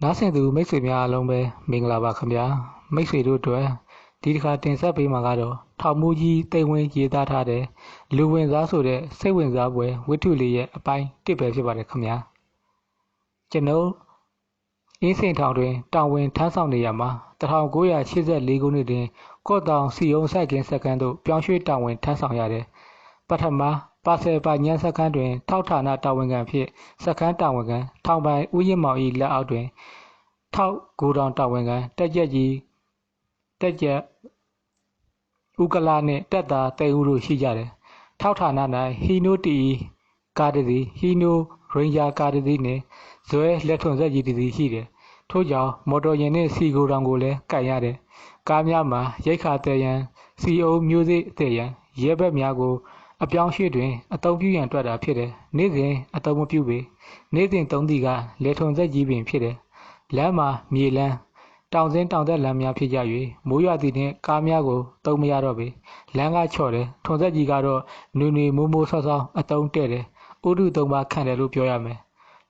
နားဆင်သူမိတ်ဆွေများအားလုံးပဲမင်္ဂလာပါခင်ဗျာမိတ်ဆွေတို့အတွက်ဒီတစ်ခါတင်ဆက်ပေးမှာကတော့ထောင်မူကြီးတိမ်ဝင်းရေးသားထားတဲ့လူဝင်စားဆိုတဲ့စိတ်ဝင်စားပွဲဝိတ္ထုလေးရဲ့အပိုင်း1ပဲဖြစ်ပါတယ်ခင်ဗျာကျွန်တော်အင်းစင်ထောင်တွင်တာဝန်ထမ်းဆောင်နေရမှာ1984ခုနှစ်တွင်ကော့တောင်စီယုံဆိုင်ကင်းစက္ကန့်သို့ပြောင်းရွှေ့တာဝန်ထမ်းဆောင်ရတဲ့ပထမပါဆယ်ပါညန်းစက္ကန့်တွင်ထောက်ဌာနတာဝန်ခံဖြင့်စက္ကန့်တာဝန်ခံထောင်ပိုင်ဦးရင်မောင်၏လက်အောက်တွင်ထောက်ဂိုတောင်တာဝန်ခံတက်ကြက်ကြီးတက်ကြက်ဦးကလာနှင့်တက်တာတဲဦးတို့ရှိကြတယ်ထောက်ဌာန၌ဟီနိုတီကားတစ်စီးဟီနိုရိန်ဂျာကားတစ်စီးနှင့်ဇွဲလက်ထွန်ဆက်ကြီးတစ်စီးရှိတယ်ထို့ကြောင့်မော်တော်ယာဉ်နှင့်စီဂိုတောင်ကိုလည်းကပ်ရတယ်ကားများမှာရိတ်ခါတဲရန်စီအုံမျိုးစေ့တဲရန်ရဲဘက်များကိုအပြောင်းရွှေ့တွင်အတုံးပြူရန်တွက်တာဖြစ်တယ်နေ့စဉ်အတုံးမပြူပေနေ့စဉ်သုံးသည့်ကလက်ထွန်ဆက်ကြီးပင်ဖြစ်တယ်လမ်းမှာမြေလမ်းတောင်စင်းတောင်သက်လမ်းများဖြစ်ကြ၍မိုးရွာသည့်နှင့်ကားများကိုသုံးမရတော့ပေလမ်းကချော့တယ်ထွန်ဆက်ကြီးကတော့နွေနွေမိုးမိုးဆောင်းဆောင်းအတုံးတဲ့တယ်ဥဒုသုံးပါခန့်တယ်လို့ပြောရမယ်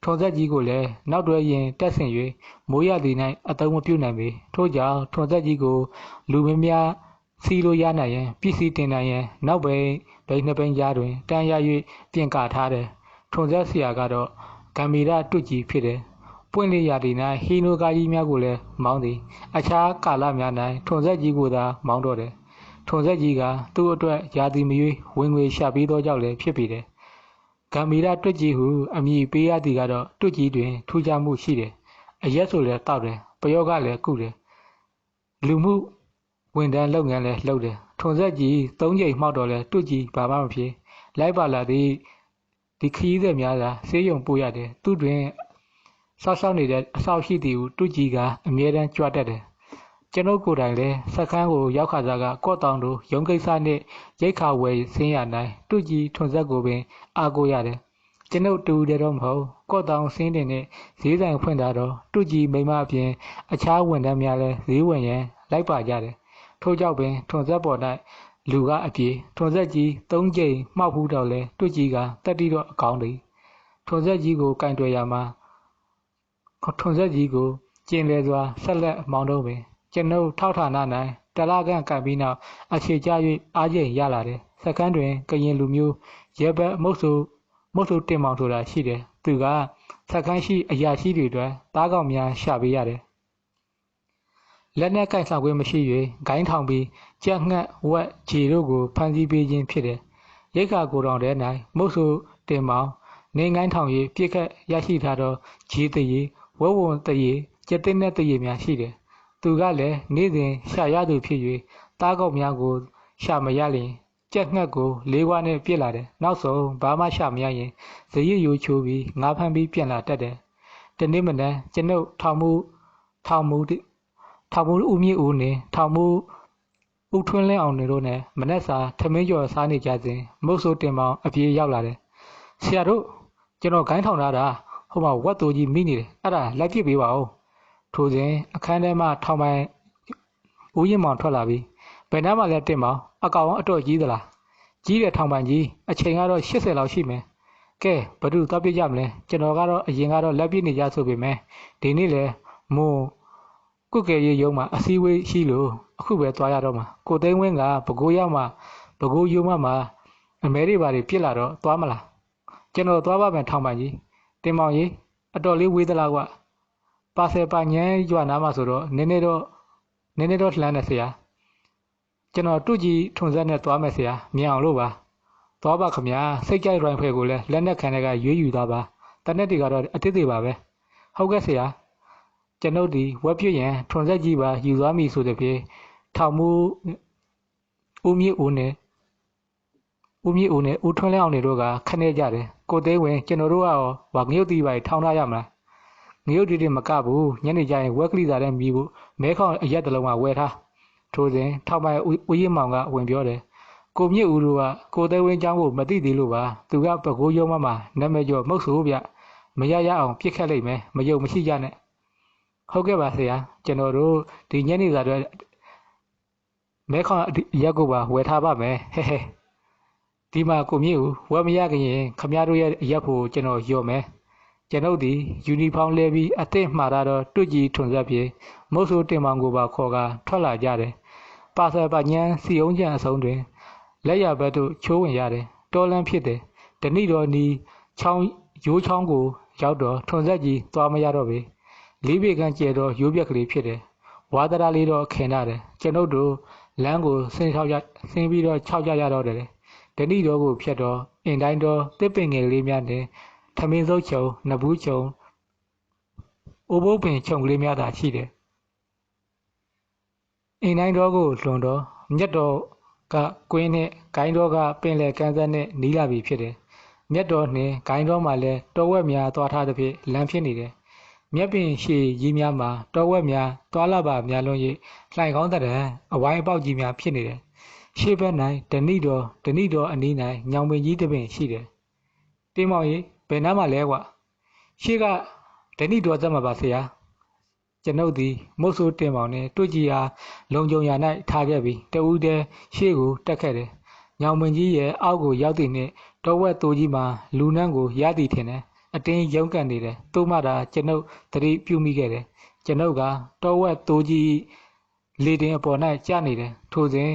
ထွန်ဆက်ကြီးကိုလည်းနောက်တွဲရင်တက်ဆင်၍မိုးရွာသည့်၌အတုံးမပြုတ်နိုင်ပေထို့ကြောင့်ထွန်ဆက်ကြီးကိုလူမများစီးလို့ရနိုင်ရန်ပစ္စည်းတင်နိုင်ရန်နောက်ဘိန်နှစ်ဘိန်းကြားတွင်တန်းရ၍ပြင်ကာထားတယ်ထွန်ဆက်ဆရာကတော့ဂမ်မီရတွတ်ကြီးဖြစ်တယ်ပွင့်လျရာသည့်၌ဟီနိုကားကြီးများကိုလည်းမောင်းသည်အခြားကာလများ၌ထွန်ဆက်ကြီးကိုသာမောင်းတော့တယ်ထွန်ဆက်ကြီးကသူ့အတွက်ရာသီမရွေးဝင်ငွေရှာပေးသောကြောင့်လည်းဖြစ်ပေတယ်ဂမ်မီရတွတ်ကြီးဟုအမည်ပေးရသည်ကတော့တွတ်ကြီးတွင်ထူးခြားမှုရှိတယ်အရက်ဆိုလည်းတောက်တယ်ပယောကလည်းကုတယ်လူမှုဝန်ထမ်းလုပ်ငန်းလည်းလုပ်တယ်ထွန်ဆက်ကြီး၃ချိန်မှောက်တော့လဲတွတ်ကြီးဘာမှမဖြစ်လိုက်ပါလာသည်ဒီခရီးသည်များသာဆေးရုံပို့ရတယ်သူတွင်ဆောက်နေတဲ့အဆောက်ရှိသည်ဟုတွတ်ကြီးကအမြဲတမ်းကြွတတ်တယ်ကျွန်ုပ်ကိုယ်တိုင်လည်းစက္ကန်းကိုရောက်ခါစားကကော့တောင်တို့ရုံးကိစ္စနှင့်ရိတ်ခါဝယ်ဆင်းရနိုင်တွတ်ကြီးထွန်ဆက်ကိုပင်အားကိုရတယ်ကျွန်ုပ်တူတယ်တော့မဟုတ်ကော့တောင်ဆင်းတင်နဲ့ဈေးဆိုင်ဖွင့်တာတော့တွတ်ကြီးမိမအပြင်အခြားဝန်ထမ်းများလည်းဈေးဝင်ရန်လိုက်ပါကြတယ်ထို့ကြောင့်ပင်ထွန်ဆက်ပေါ်၌လူကအပြေထွန်ဆက်ကြီး၃ကြိမ်မှောက်ဖူးတော့လဲတွတ်ကြီးကတက်တိတော့အကောင်းသည်ထွန်ဆက်ကြီးကိုကင်တွယ်ရမှာထွန်ဆက်ကြီးကိုကျင်လည်စွာဆက်လက်မောင်းတော့ပင်ကျွန်ုပ်ထောက်ဌာန၌တလခန့်ကပ်ပြီးနောက်အခြေကျ၍အားကျိန်ရလာတယ်စက္ကန့်တွင်ကရင်လူမျိုးရဲဘက်မုတ်ဆိုတင်မောင်ဆိုတာရှိတယ်သူကစက္ကန့်ရှိအရာရှိတွေအတွက်သားကောင်များရှာပေးရတယ်လက်နက်ကင်ဆောင်ခွင့်မရှိ၍ဂိုင်းထောင်ပြီးကြက်ငှက်ဝက်ခြေတို့ကိုဖမ်းဆီးပေးခြင်းဖြစ်တယ်ရိတ်ခါကိုတောင်ထဲ၌မုတ်ဆိုတင်မောင်နေငိုင်းထောင်၍ပြစ်ခတ်ရရှိထားသောခြေတရေဝဝွန်တရေကျက်တင်းတဲ့တရေများရှိတယ်သူကလည်းနေ့စဉ်ရှာရသူဖြစ်၍သားကောင်များကိုရှာမရလျင်ကြက်ငှက်ကိုလေးဝါးနဲ့ပြစ်လာတယ်နောက်ဆုံးဘာမှရှာမရရင်ဇရစ်ရိုးချိုးပြီးငါးဖမ်းပြီးပြန်လာတတ်တယ်တနေ့မနက်ကျွန်ုပ်ထောင်မှုဦးမြင့်ဦးနဲ့ထောင်မှုဦးထွန်းလင်းအောင်တို့နဲ့မနက်စာထမင်းကျော်စားနေကြစဉ်မုတ်ဆိုးတင်မောင်အပြေးရောက်လာတယ်ဆရာတို့ကျွန်တော်ဂိုင်းထောင်ထားတာဟိုမှာဝက်တိုကြီးမိနေတယ်အဲ့ဒါလိုက်ပြစ်ပေးပါဦးထိုစဉ်အခန်းထဲမှာထောင်ပိုင်ဦးရင်မောင်ထွက်လာပြီးဘယ်နှမ်းမှလည်းတင်မောင်အကောင်အတော့ကြီးသလားကြီးတယ်ထောင်ပိုင်ကြီးအချိန်ကတော့80လောက်ရှိမယ်ကဲဘယ်သူသွားပြစ်ကြမလဲကျွန်တော်ကတော့အရင်ကတော့လက်ပြစ်နေကြဆိုပေမဲ့ဒီနေ့လေမွန်းကုတ်ကဲရေးရုံးမှာအစည်းအဝေးရှိလို့အခုပဲသွားရတော့မှာကိုသိန်းဝင်းကဘကိုးရောက်မှာဘကိုးယုံမှာအမဲတွေဘာတွေပြစ်လာတော့သွားမလားကျွန်တော်သွားပါမယ်ထောင်ပိုင်ကြီးတင်မောင်ကြီးအတော်လေးဝေးသလားကွပါဆယ်ပါညန်းရွာနာမှာဆိုတော့နည်းနည်းတော့လှမ်းတယ်ဆရာကျွန်တော်တူကြီးထွန်ဆက်နဲ့သွားမယ်ဆရာမြင်အောင်လို့ပါသွားပါခမစိတ်ကြိုက်ရိုင်ဖွဲကိုလည်းလက်နဲ့ခံတဲ့ကရွေးယူသားပါတနက်တွေကတော့အတစ်သေးပါပဲဟုတ်ကဲ့ဆရာကျွန်ုပ်ဒီဝက်ပြည့်ရန်ထွန်ဆက်ကြီးပါယူသွားမိဆိုတဲ့ဖြင့်ထောင်မှုဦးမြင့်ဦးနဲ့ဦးထွန်းလင်းအောင်တို့ကခနဲ့ကြတယ်ကိုသိန်းဝင်ကျွန်တော်တို့ကရောငရုတ်တီပါထောင်းထားရမလားငရုတ်တီမကဘူးညနေကျရင်ဝက်ကလိစာတဲ့မြည်ဖို့မဲခေါင်အရက်တလုံးကဝယ်ထားထို့စဉ်ထောက်ပိုင်ဦးရင်မောင်ကဝင်ပြောတယ်ကိုမြင့်ဦးတို့ကကိုသိန်းဝင်းကျောင်းကိုမသိသေးလို့ပါသူကပကိုးရုံးမှာနာမည်ကျော်မုတ်ဆိုးဗျမရအောင်ပြစ်ခတ်လိုက်မယ်မယုံမရှိကြနဲ့ဟုတ်ကဲ့ပါဆရာကျွန်တော်တို့ဒီညနေစာတွေမဲခေါင်ရက်ကိုပါဝယ်ထားပါမယ်ဟဲဟဲဒီမှာကိုမြင့်ဦးဝယ်မရခင်ခမရတို့ရဲ့ရက်ဖို့ကျွန်တော်ရော်မယ် ကျွန်ုပ်သည်ယူနီဖောင်းလဲပြီးအသင့်မှားထားသောတွတ်ကြီးထွန်ဆက်ဖြင့်မုတ်ဆိုးတင်မောင်ကိုပါခေါ်ကာထွက်လာကြတယ်။ပါဆယ်ပါညန်းစီအောင်ကြံအဆုံးတွင်လက်ရဘက်သို့ချိုးဝင်ရတယ်။တောလန်းဖြစ်တယ်။ဓနိတော်နီချောင်းရိုးချောင်းကိုရောက်တော့ထွန်ဆက်ကြီးသွားမရတော့ပေ။လေးပေခန့်ကျဲသောရိုးပြက်ကလေးဖြစ်တယ်။ဝါသရာလေးတော့ခင်ရတယ်။ကျွန်ုပ်တို့လမ်းကိုဆင်းပြီးတော့ခြောက်ကြရတော့တယ်။ဓနိတော်ကိုဖြတ်တော့အင်တိုင်းတော်တစ်ပင်ငယ်လေးများနဲ့ထမင်းစုပ်ချုံနဘူးချုံအိုဘိုးပင်ချုံကလေးများသာရှိတယ်။အင်တိုင်းတော်ကိုလွန်တော့မြတ်တော်ကကွင်းနဲ့ဂိုင်းတော်ကပင်လယ်ကမ်းစပ်နဲ့နီးလာပြီဖြစ်တယ်။မြတ်တော်နှင့်ဂိုင်းတော်မှလည်းတော်ဝက်များသွားထားသဖြင့်လမ်းဖြစ်နေတယ်။မြက်ပင်ရှည်ကြီးများမှာတော်ဝက်များသွားလာပါများလွန်၍လှိုင်ကောင်းတဲ့အဝိုင်းအပေါက်ကြီးများဖြစ်နေတယ်။ရှေ့ဘက်၌ဓနိတော်အနီး၌ညောင်ပင်ကြီးတစ်ပင်ရှိတယ်။တင်းမောင်ကြီးဘယ်နားမှာလဲကွာရှေ့ကဓနိတော်သက်မှာပါဆရာကျွန်ုပ်သည်မုတ်ဆိုးတင်မောင်နှင့်တွေ့ကြည်အားလုံခြုံရာ၌ထားခဲ့ပြီးတဦးတည်းရှေ့ကိုတက်ခဲ့တယ်။ညောင်ပင်ကြီးရဲ့အောက်ကိုရောက်သည့်နှင့်တော်ဝက်သိုးကြီးမှာလူနှန်းကိုရသည်ထင်တယ်။အတင်းရုန်းကန်နေတယ်။သို့မှသာကျွန်ုပ်သတိပြုမိခဲ့တယ်။ကျွန်ုပ်ကတော်ဝက်သိုးကြီးလေတင်အပေါ်၌ကျနေတယ်။ထိုစဉ်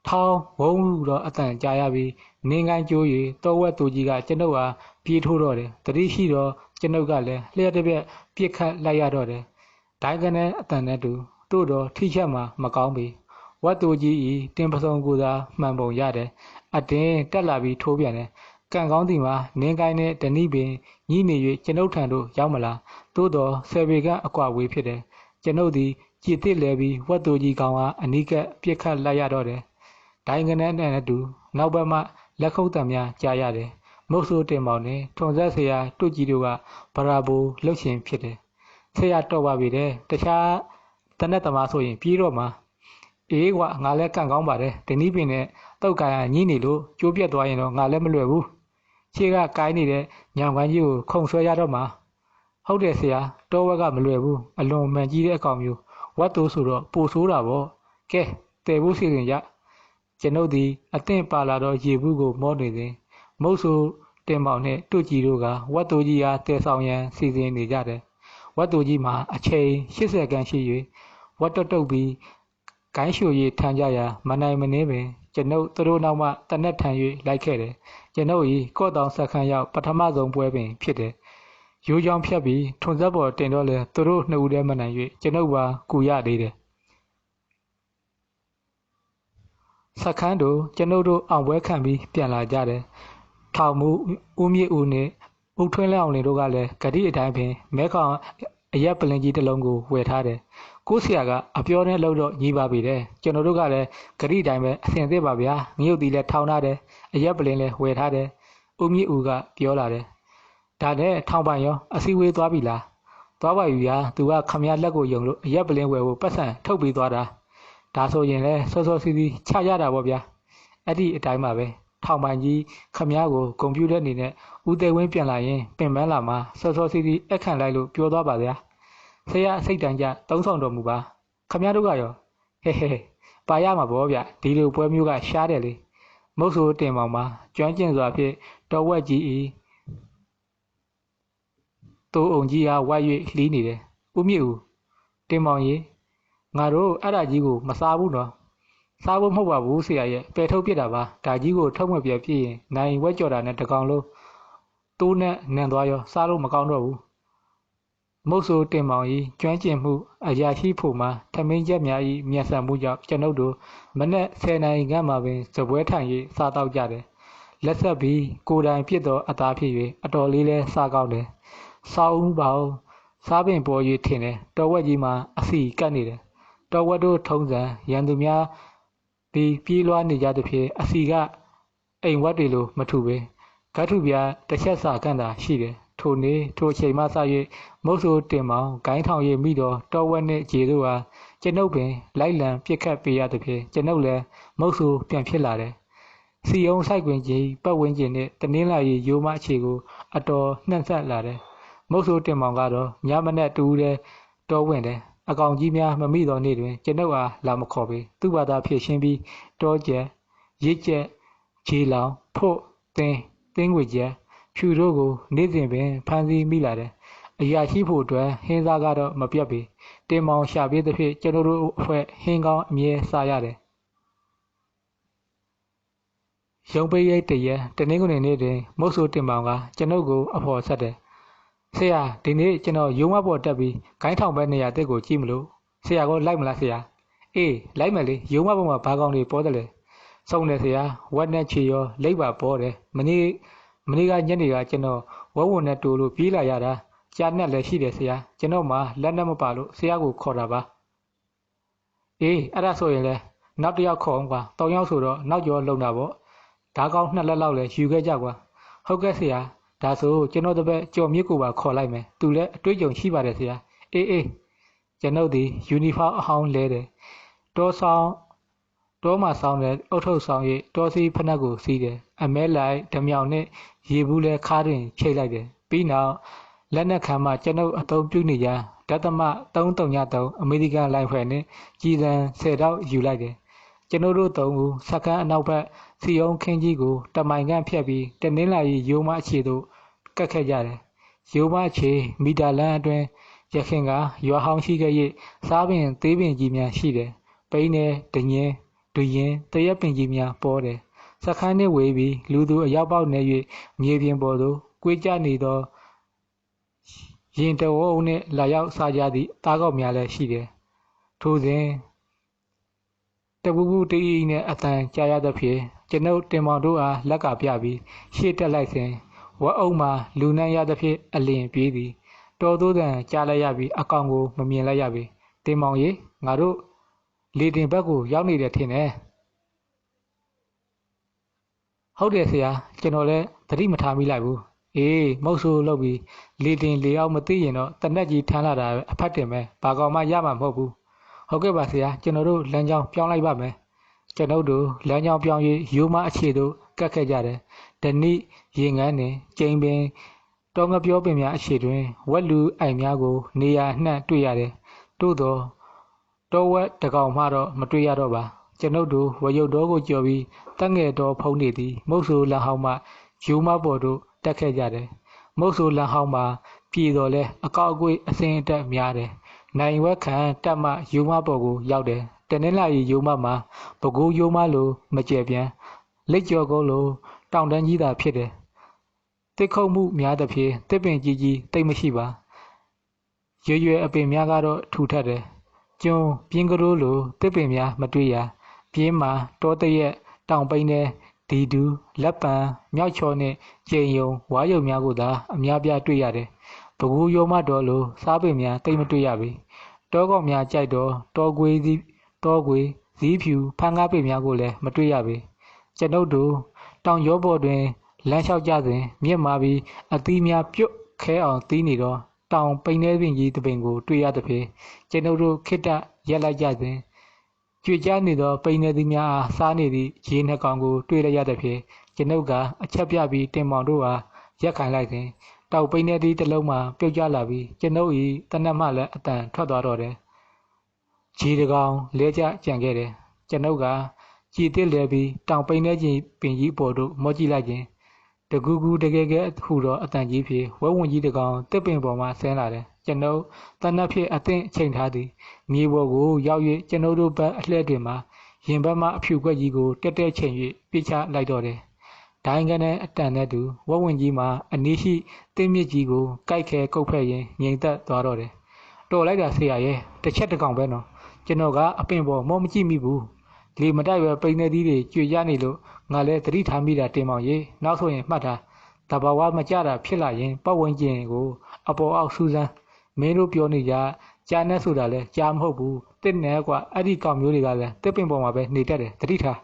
ထောင်းဝုန်းဟုသောအတန်ကြားရပြီးနင်းကိုင်းကျိုး၍တော်ဝက်သိုးကြီးကကျွန်ုပ်အားပြေးထိုးတော့တယ်။သတိရှိတော့ကျွန်ုပ်ကလည်းလျှက်တစ်ပြက်ပြစ်ခတ်လိုက်ရတော့တယ်။ဒိုင်းကနေအတန်နဲ့တူသို့တော့ထိချက်မှာမကောင်းပေ။ဝက်သိုးကြီးဤတင်ပစုံကိုသာမှန်ပုံရတယ်။အတင်းတက်လာပြီးထိုးပြန်တယ်။ကံကောင်းသည်မှာနင်းကိုင်းနဲ့ဓနိပင်ညှိနေ၍ကျွန်ုပ်ထံသို့ရောက်မလာ။သို့တော့ဆယ်ပေကအကွာဝေးဖြစ်တယ်။ကျွန်ုပ်သည်ကြည်တစ်လဲပြီးဝက်သိုးကြီးကောင်အားအနီးကပ်ပြစ်ခတ်လိုက်ရတော့တယ်။ဒိုင်းကနေနဲ့တူနောက်ဘက်မှလက်ခုပ်တံများကြားရတယ်။မုတ်ဆိုးတင်မောင်နဲ့ထွန်ဆက်ဆရာတွတ်ကြီးတို့ကဗရာဘိုလှုပ်ရှင်ဖြစ်တယ်။ဆရာတော့ပါပြီတဲ့တခြားတနက်သမားဆိုရင်ပြေးတော့မှာအေးကွာငါလည်းကန့်ကောင်းပါတယ်ဓနိပင်နဲ့တောက်ကန်ညှိနေလို့ကျိုးပြက်သွားရင်တော့ငါလည်းမလွယ်ဘူးရှေ့ကကိုင်းနေတဲ့ညောင်ကိုင်းကြီးကိုခုံဆွဲရတော့မှာဟုတ်တယ်ဆရာတောဝက်ကမလွယ်ဘူးအလွန်မှန်ကြီးတဲ့အကောင်မျိုးဝတ်သူဆိုတော့ပိုဆိုးတာပေါ့ကဲတဲဖို့စီစဉ်ရကျွန်ုပ်ဒီအသင့်ပါလာတော့ရေဘူးကိုမောနေစဉ်မုတ်ဆိုးတင်မောင်နဲ့တွတ်ကြီးတို့ကဝတ်သူကြီးအားတဲဆောင်ရန်စီစဉ်နေကြတယ်ဝတ်သူကြီးမှာအချိန်80ခန်းရှိ၍ဝတ်တုတ်ပြီးဂိုင်းရှိုရီထမ်းကြရာမနိုင်မနှင်းပင်ကျွန်ုပ်သူတို့နောက်မှတနက်ထန်၍လိုက်ခဲ့တယ်ကျွန်ုပ်ဤကော့တောင်ဆက်ခန်းရောက်ပထမဆုံးပွဲပင်ဖြစ်တယ်ရိုးချောင်းဖြတ်ပြီးထွန်ဆက်ပေါ်တင်တော့လဲသူတို့နှစ်ဦးတည်းမနိုင်၍ကျွန်ုပ်ပါကူရသေးတယ်ဆက်ခန်းတို့ကျွန်ုပ်တို့အောင်ပွဲခံပြီးပြန်လာကြတယ်ထောင်မှုဦးမြင့်ဦးနဲ့ဦးထွန်းလဲအောင်လင်တို့ကလည်းဂတိအတိုင်းပင်မဲခေါင်အရက်ပလင်ကြီးတစ်လုံးကိုဝယ်ထားတယ်ကိုဆရာကအပြောနဲ့လှုပ်တော့ညီးပါပြီတဲ့ကျွန်တော်တို့ကလည်းဂရိတိုင်းပဲအဆင်သင့်ပါဗျာငရုတ်တီလည်းထောင်ထားတယ်အရက်ပလင်လည်းဝယ်ထားတယ်ဦးမြင့်ဦးကပြောလာတယ်ဒါနဲ့ထောင်ပိုင်ရောအစည်းဝေးသွားပြီလားသွားပါပြီဗျာသူကခမရလက်ကိုယုံလို့အရက်ပလင်ဝယ်ဖို့ပတ်စံထုတ်ပြီးသွားတာဒါဆိုရင်လည်းစောစောစီးစီးချရတာပေါ့ဗျာအဲ့ဒီအတိုင်းပါပဲထောင်ပိုင်ကြီးခမရကိုကွန်ပျူတာအနေနဲ့ဦးသေးဝင်းပြန်လာရင်ပင်ပန်းလာမှာစောစောစီးစီးအခန့်လိုက်လို့ပြောသွားပါဗျာဆရာစိတ်တန်ကြသုံးဆောင်တော်မူပါခမရတို့ကရောဟဲပါရမှာပေါ့ဗျဒီလိုပွဲမျိုးကရှားတယ်လေမုတ်ဆိုးတင်မောင်မှာကျွမ်းကျင်စွာဖြင့်တော်ဝက်ကြီးဤတိုးအောင်ကြီးအားဝိုက်၍လှီးနေတယ်ဦးမြင့်ဦးတင်မောင်ကြီးငါတို့အဲ့ဒါကြီးကိုမစားဘူးနော်စားဖို့မဟုတ်ပါဘူးဆရာရဲ့ပယ်ထုတ်ပြစ်တာပါဒါကြီးကိုထုတ်မပြပြရင်နိုင်ဝက်ကြော်တာနဲ့တကောင်လုံးတိုးနဲ့နန်သွားရောစားလို့မကောင်းတော့ဘူးမုတ်ဆိုးတင်မောင်၏ကျွမ်းကျင်မှုအရာရှိဖို့မှာထမင်းချက်များ၏မျက်စံမှုကြောင့်ကျွန်ုပ်တို့မနက်10နာရီခန့်မှာပင်စပွဲထိုင်၍စားတော့ကြတယ်လက်ဆက်ပြီးကိုယ်တိုင်ပြစ်သောအသားဖြစ်၍အတော်လေးလဲစားကောင်းတယ်စားဦးပါဦးစားပင်ပေါ်၍ထင်တယ်တော်ဝက်ကြီးမှာအစီကတ်နေတယ်တော်ဝက်တို့ထုံးစံရန်သူများဒီပြေးလွှားနေကြသဖြင့်အစီကအိမ်ဝက်တွေလိုမထူပဲဂတ်ထုပြတစ်ချက်စာကန့်တာရှိတယ်ထိုနေ့ထိုအချိန်မှစ၍မုတ်ဆိုးတင်မောင်ဂိုင်းထောင်၍မိတော့တော်ဝက်နှင့်ခြေတို့ဟာကျွန်ုပ်ပင်လိုက်လံပြစ်ခတ်ပေးရသဖြင့်ကျွန်ုပ်လည်းမုတ်ဆိုးပြန်ဖြစ်လာတယ်စီယုံဆိုင်ကွင်ကြီးပတ်ဝန်းကျင်နှင့်တနင်္လာရီရိုးမအခြေကိုအတော်နှံ့ဆက်လာတယ်မုတ်ဆိုးတင်မောင်ကတော့ညမနက်တူးတဲ့တောဝင်တယ်အကောင်ကြီးများမမိသောနေ့တွင်ကျွန်ုပ်အားလာမခေါ်ပေသူ့ဘာသာဖြစ်ရှင်းပြီးတောကျက်ရစ်ကျက်ခြေလောင်ဖို့တင်းငွေကျက် ဖြူတို့ကိုနေ့စဉ်ပင်ဖမ်းဆီးမိလာတယ်။အရာရှိဖို့အတွက်ဟင်းစားကတော့မပြတ်ပေ။တင်မောင်ရှာပြေးသဖြင့်ကျွန်တော်တို့အဖွဲ့ဟင်းကောင်းအမြဲစားရတယ်။ရုံးပိတ်ရိတ်တရက်တနင်္ဂနွေနေ့တွင်မုတ်ဆိုးတင်မောင်ကကျွန်ုပ်ကိုအဖော်ဆက်တယ်။ဆရာဒီနေ့ကျွန်တော်ရုံးမပေါ်တက်ပြီးဂိုင်းထောင်ဘက်နေရာတက်ကိုကြည့်မလို့ဆရာကလိုက်မလားဆရာ။အေးလိုက်မယ်လေရုံးမပေါ်မှာဘာကောင်းတွေပေါ်တယ်လေ။စုံတယ်ဆရာဝက်နဲ့ချီရောလိပ်ပါပေါ်တယ်မနေ့ကညနေကကျွန်တော်ဝက်ဝွန်နဲ့တူလို့ပြေးလာရတာကြားနဲ့လည်းရှိတယ်ဆရာကျွန်တော်မှလက်နဲ့မပါလို့ဆရာကိုခေါ်တာပါအေးအဲ့ဒါဆိုရင်လည်းနောက်တစ်ယောက်ခေါ်အောင်ကွာ၃ယောက်ဆိုတော့နောက်ကျော်လုံတာပေါ့ဓာတ်ကောင်း2လက်လောက်လည်းယူခဲ့ကြကွာဟုတ်ကဲ့ဆရာဒါဆိုကျွန်တော်တပည့်ကြော်မြစ်ကိုပါခေါ်လိုက်မယ်သူလည်းအတွေ့အကြုံရှိပါတယ်ဆရာအေးကျွန်ုပ်ဒီယူနီဖောင်းအဟောင်းလဲတယ်တောမှာဆောင်းတဲ့အုတ်ထုပ်ဆောင်းရိပ်တောစီဖနက်ကိုစီးတယ်အမဲလိုက်ဓမြောင်နဲ့ရေဘူးလဲခါးတွင်ချိတ်လိုက်တယ်ပြီးနောက်လက်နက်ခံမှကျွန်ုပ်အသုံးပြုနေကြဓာတ်သမ333အမေရိကန်လိုက်ဖွဲ့နဲ့ကြီးစံ10တောက်ယူလိုက်တယ်ကျွန်ုပ်တို့3ဦးစက္ကန့်အနောက်ဘက်စီယုံခင်းကြီးကိုတမိုင်ခန့်ဖြတ်ပြီးတနင်္လာရီရိုးမအခြေသို့ကတ်ခဲ့ကြတယ်ရိုးမအခြေမီတာလမ်းအတွင်းရခင်ကရွာဟောင်းရှိခဲ့၍စားပင်သေးပင်ကြီးများရှိတယ်ပိန်းနဲ့ဒညင်းဒူရင်တရက်ပင်ကြီးများပေါ်တယ်စခန်းနှင့်ဝေးပြီးလူသူအရောက်ပေါက်နေ၍မြေပြင်ပေါ်သို့ကွေးကျနေသောရင်တဝုံနှင့်လာရောက်စားကြသည့်သားကောက်များလည်းရှိတယ်ထို့စဉ်တပူပူတီးနှင့်အတန်ကြားရသဖြင့်ကျွန်ုပ်တင်မောင်တို့အားလက်ကပြပြီးရှေ့တက်လိုက်စဉ်ဝက်အုပ်မှလူနှံ့ရသဖြင့်အလင်ပြေးသည်တော်သို့တန်ကြားလိုက်ရပြီးအကောင်ကိုမမြင်လိုက်ရပေတင်မောင်ရေငါတို့လေတင်ဘက်ကိုရောက်နေတယ်ထင်တယ်ဟုတ်တယ်ဆရာကျွန်တော်လည်းသတိမထားမိလိုက်ဘူးအေးမုတ်ဆိုးလုပ်ပြီးလေတင်လေအောင်မသိရင်တော့တနက်ကြီးထမ်းလာတာပဲအဖတ်တင်ပဲဘာကောင်မှရမှာမဟုတ်ဘူးဟုတ်ကဲ့ပါဆရာကျွန်တော်တို့လမ်းကြောင်းပြောင်းလိုက်ပါမယ်ကျွန်ုပ်တို့လမ်းကြောင်းပြောင်း၍ရိုးမအခြေသို့ကတ်ခဲ့ကြတယ်ဓနိရေငန်းနှင့်ကျိန်ပင်တောငပြောပင်များအခြေတွင်ဝက်လူအိုင်များကိုနေရာနှံ့တွေ့ရတယ်သို့သောတောဝက်တကောင်မှတော့မတွေ့ရတော့ပါကျွန်ုပ်တို့ဝရုပ်တော်ကိုကြော်ပြီးတက်ငယ်တော်ဖုံးနေသည်မုတ်ဆိုးလမ်းဟောင်းမှရိုးမပေါ်သို့တက်ခဲ့ကြတယ်မုတ်ဆိုးလမ်းဟောင်းမှာပြည်တော်လဲအကောက်အကွေးအစင်အတက်များတယ်နိုင်ဝက်ခံတက်မှရိုးမပေါ်ကိုရောက်တယ်တနင်္လာရီရိုးမမှာပကိုးရိုးမလိုမကျဲပြန်လက်ကျော်ကုန်းလိုတောင်တန်းကြီးသာဖြစ်တယ်တစ်ခုတ်မှုများသဖြင့်တစ်ပင်ကြီးတိတ်မရှိပါရွယ်အပင်များကတော့ထူထပ်တယ်ကျွန်းပြင်းကရိုးလိုတစ်ပင်များမတွေ့ရပြင်းမှာတောတရက်တောင်ပိန်းနဲ့ဒီဒူလက်ပံမြောက်ချော်နဲ့ကျိန်ယုံဝါးယုံများကိုသာအများပြားတွေ့ရတယ်ပကူးရိုးမတော်လိုစားပင်များတိတ်မတွေ့ရပေတောကောင်များကြိုက်တော့တောခွေးဇီးဖြူဖန်းကားပင်များကိုလည်းမတွေ့ရပေကျွန်ုပ်တို့တောင်ရောပေါ်တွင်လမ်းလျှောက်ကြစဉ်မြင့်မာပြီးအသီးများပြုတ်ခဲအောင်သီးနေတော့တောင်ပိန်နေပင်ကြီးတစ်ပင်ကိုတွေ့ရသဖြင့်ကျွန်ုပ်တို့ခိတ္တရက်လိုက်ကြစဉ်ကြွေကြနေသောပိန်နေသီးများအားစားနေသည့်ရေနှစ်ကောင်ကိုတွေ့ရသဖြင့်ကျွန်ုပ်ကအချက်ပြပြီးတင်မောင်တို့အားရက်ခိုင်လိုက်စဉ်တောက်ပိန်နေသီးတစ်လုံးမှပြုတ်ကျလာပြီးကျွန်ုပ်၏တနက်မှလည်းအတန်ထွက်သွားတော့တယ်ခြေတကောင်လဲကျကြံခဲ့တယ်ကျွန်ုပ်ကကြည်တစ်လဲပြီးတောင်ပိန်နေခြင်းပင်ကြီးပေါ်သို့မော့ကြည့်လိုက်ခြင်းတကူကူတကယ်ကဲဟူသောအတန်ကြီးဖြင့်ဝဲဝင်ကြီးတကောင်တစ်ပင်ပေါ်မှဆင်းလာတယ်ကျွန်ုပ်တနက်ဖြင့်အသင့်ချိန်ထားသည်မြေပေါ်ကိုရောက်၍ကျွန်ုပ်တို့ဘက်အလှည့်တွင်မှရင်ဘက်မှအဖြူခွက်ကြီးကိုတက်တက်ချိန်၍ပြချလိုက်တော့တယ်ဒိုင်းကနေအတန်နဲ့တူဝဲဝင်ကြီးမှအနည်းရှိတင်းမြစ်ကြီးကိုကြိုက်ခဲကုတ်ဖက်ရင်းငြိမ်သက်သွားတော့တယ်တော်လိုက်တာဆရာရဲ့တစ်ချက်တကောင်ပဲနော်ကျွန်တော်ကအပင်ပေါ်မောမကြည့်မိဘူးလေမတိုက်ပဲပိန်နေသီးတွေကြွေရနေလို့ငါလည်းသတိထားမိတာတင်မောင်ရေနောက်ဆိုရင်မှတ်ထားတဘာဝမကြတာဖြစ်လာရင်ပတ်ဝန်းကျင်ကိုအပေါ်အောက်စူးစမ်းမင်းတို့ပြောနေကြကြားနဲ့ဆိုတာလဲကြားမဟုတ်ဘူးတစ်နဲ့ကွာအဲ့ဒီကောင်မျိုးတွေကလည်းတစ်ပင်ပေါ်မှာပဲနေတတ်တယ်သတိထား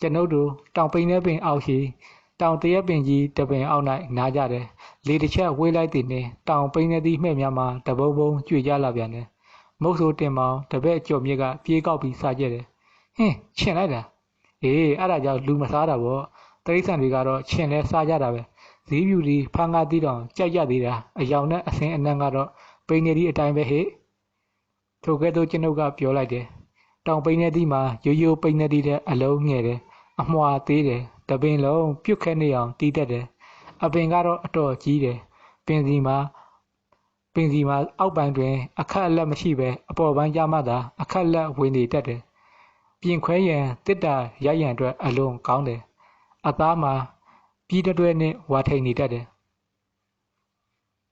ကျွန်ုပ်တို့တောင်ပိန်နေပင်အောက်ရှိတောင်တရက်ပင်ကြီးတပင်အောက်၌နားကြတယ်လေတစ်ချက်ဝေးလိုက်တဲ့နဲ့တောင်ပိန်နေသည့်မှဲ့များမှာတဘုံဘုံကြွေကြလာပြန်တယ်မုတ်ဆိုးတင်မောင်တပည့်ကြော်မြစ်ကပြေးကောက်ပြီးစားကြတယ်ဟင်းချင်လိုက်တာအေးအဲ့ဒါကြောင့်လူမစားတာပေါ့တိရစ္ဆာန်တွေကတော့ချင်လဲစားကြတာပဲဇီးဖြူဒီဖန်းကားတီးတောင်ကြိုက်ကြသေးတာအယောင်နဲ့အစင်းအနံ့ကတော့ပိန်နေသည့်အတိုင်းပဲဟဲ့ထိုကဲ့သို့ကျွန်ုပ်ကပြောလိုက်တယ်တောင်ပိန်နေသည့်မှာရိုးပိန်နေသည့်တဲ့အလုံးငယ်တယ်အမွှာသေးတယ်တပင်လုံးပြုတ်ခဲနေအောင်တီးတတ်တယ် အပင်ကတော့အတော်ကြီးတယ်ပင်စီမှာအောက်ပိုင်းတွင်အခက်အလက်မရှိဘဲအပေါ်ပိုင်းကျမှသာအခက်အလက်ဝင်နေတတ်တယ်ပြင်ခွဲရန်တစ်တာရိုက်ရန်အတွက်အလွန်ကောင်းတယ်အသားမှာပြီးတွဲနှင့်ဝါထိန်နေတတ်တယ်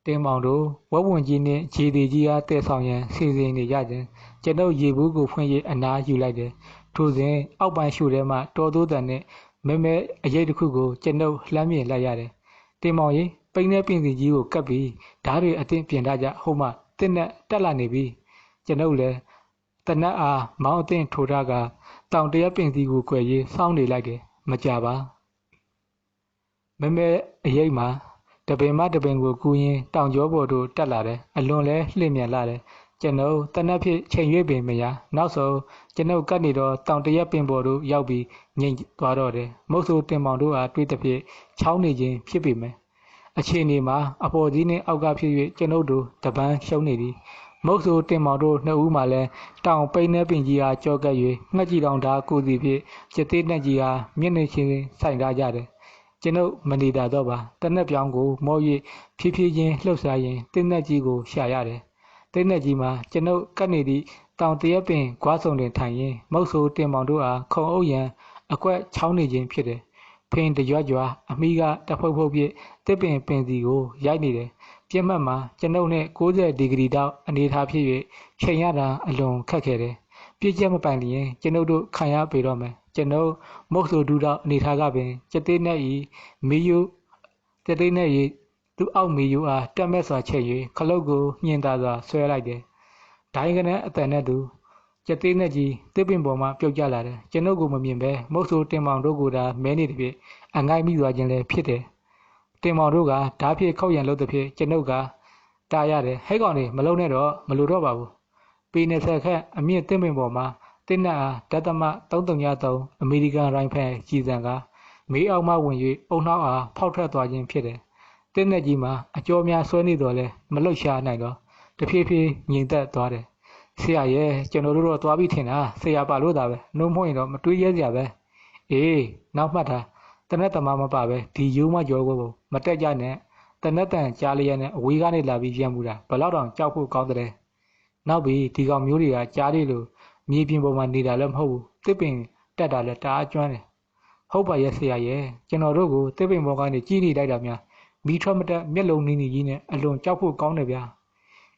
တင်မောင်တို့ဝက်ဝင်ကြီးနှင့်ခြေသေးကြီးအားတည်ဆောင်ရန်စီစဉ်နေကြခြင်းကျွန်ုပ်ရေဘူးကိုဖွင့်၍အနားယူလိုက်တယ်ထိုစဉ်အောက်ပိုင်းရှုထဲမှတော်သိုးတန်နှင့်မဲအရေးတစ်ခုကိုကျွန်ုပ်လှမ်းမြင်လိုက်ရတယ်တင်မောင်ရေပိန်းတဲ့ပင်စီကြီးကိုကပ်ပြီးဓာတ်တွေအသင့်ပြင်ထားကြဟိုမှတစ်နဲ့တက်လာနေပြီကျွန်ုပ်လည်းတနက်အားမောင်းအသင့်ထိုထားကတောင်တရက်ပင်စီကိုကွယ်ရေးစောင့်နေလိုက်တယ်မကြပါမဲအရေးမှာတပင်မတပင်ကိုကူးရင်းတောင်ကျောပေါ်သို့တက်လာတယ်အလွန်လဲလှည့်မြန်လာတယ်ကျွန်ုပ်တနက်ဖြစ်ချိန်ရွေးပင်မရနောက်ဆုံးကျွန်ုပ်ကတ်နေတော့တောင်တရက်ပင်ပေါ်သို့ရောက်ပြီးငြိမ်သွားတော့တယ်မုတ်ဆိုးတင်မောင်တို့အားတွေ့တဲ့ဖြစ်ချောင်းနေခြင်းဖြစ်ပေမယ်အခြေအနေမှာအပေါ်ကြီးနှင့်အောက်ကဖြစ်၍ကျွန်ုပ်တို့တပန်းရှုံးနေသည်မုတ်ဆိုးတင်မောင်တို့နှစ်ဦးမှလည်းတောင်ပိန်းနှဲပင်ကြီးအားကြောကပ်၍ငှက်ကြီးတောင်ဓာကိုစီဖြင့်ရသေးနှက်ကြီးအားမျက်နှာချင်းဆိုင်ထားကြတယ်ကျွန်ုပ်မနေတာတော့ပါတနက်ပြောင်းကိုမော၍ဖြည်းဖြည်းချင်းလှုပ်ရှားရင်တင်းနှက်ကြီးကိုရှာရတယ်တင်းနှက်ကြီးမှာကျွန်ုပ်ကပ်နေသည့်တောင်တရက်ပင်ကွားစုံတွင်ထိုင်ရင်မုတ်ဆိုးတင်မောင်တို့အားခုံအုပ်ရန်အကွက်ချောင်းနေခြင်းဖြစ်တယ်ဖင်တရွကြွားအမိကတဖုတ်ဖုတ်ဖြင့်တစ်ပင်ပင်စီကိုရိုက်နေတယ်ပြက်မှတ်မှာကျွန်ုပ်နဲ့60ဒီဂရီတောက်အနေထားဖြစ်၍ချိန်ရတာအလွန်ခက်ခဲတယ်ပြည့်ချက်မပိုင်လျင်ကျွန်ုပ်တို့ခံရပေတော့မယ်ကျွန်ုပ်မုတ်ဆိုဒူတောက်အနေထားကပင်ကျသေးနဲ့ဤမီယိုကျသေးနဲ့ဤသူအောက်မီယိုအားတက်မဲ့စွာချိန်၍ခလုတ်ကိုညှင်သာစွာဆွဲလိုက်တယ်ဒိုင်းကနေအတန်နဲ့သူကျသေးနဲ့ကြီးတစ်ပင်ပေါ်မှပြုတ်ကျလာတယ်ကျွန်ုပ်ကိုမမြင်ပဲမုတ်ဆိုတင်မောင်တို့ကသာမဲနေသည်ဖြင့်အငိုက်မိသွားခြင်းလည်းဖြစ်တယ်တင်မောင်တို့ကဓာတ်ဖြစ်ခုတ်ရန်လုပ်သည်ဖြင့်ကျွန်ုပ်ကတားရတယ်ဟဲ့ကောင်တွေမလုံနဲ့တော့မလိုတော့ပါဘူးပေ20ခန့်အမြင့်တစ်ပင်ပေါ်မှာတင်းနက်အားဓာတ်သမ333အမေရိကန်ရိုင်ဖယ်ကြီးစံကမေးအောက်မှဝင်၍အုံနှောက်အားဖောက်ထွက်သွားခြင်းဖြစ်တယ်တင်းနက်ကြီးမှာအကျော်များဆွဲနေတော့လဲမလှုပ်ရှားနိုင်တော့တဖြည်းဖြည်းငြိမ်သက်သွားတယ်ဆရာရဲ့ကျွန်တော်တို့တော့သွားပြီးထင်တာဆရာပါလို့သာပဲနှုံးမဟုတ်ရင်တော့မတွေးရဲစရာပဲအေးနောက်မှတ်တာတနက်သမားမပါပဲဒီယူမကြောကိုမတက်ကြနဲ့တနက်တန်ကြားလျက်နဲ့အဝေးကနေလာပြီးပြန်မှုတာဘလောက်တောင်ကြောက်ဖို့ကောင်းတယ်နောက်ပြီးဒီကောင်မျိုးတွေကကြားလေးလို့မြေပြင်ပေါ်မှာနေတာလည်းမဟုတ်ဘူးတစ်ပင်တက်တာလည်းတအားကျွမ်းတယ်ဟုတ်ပါရဲ့ဆရာရဲ့ကျွန်တော်တို့ကိုတစ်ပင်ပေါ်ကနေကြီးနေလိုက်တာများမီးထွက်မတက်မျက်လုံးနီးနီးကြီးနဲ့အလွန်ကြောက်ဖို့ကောင်းတယ်ဗျာ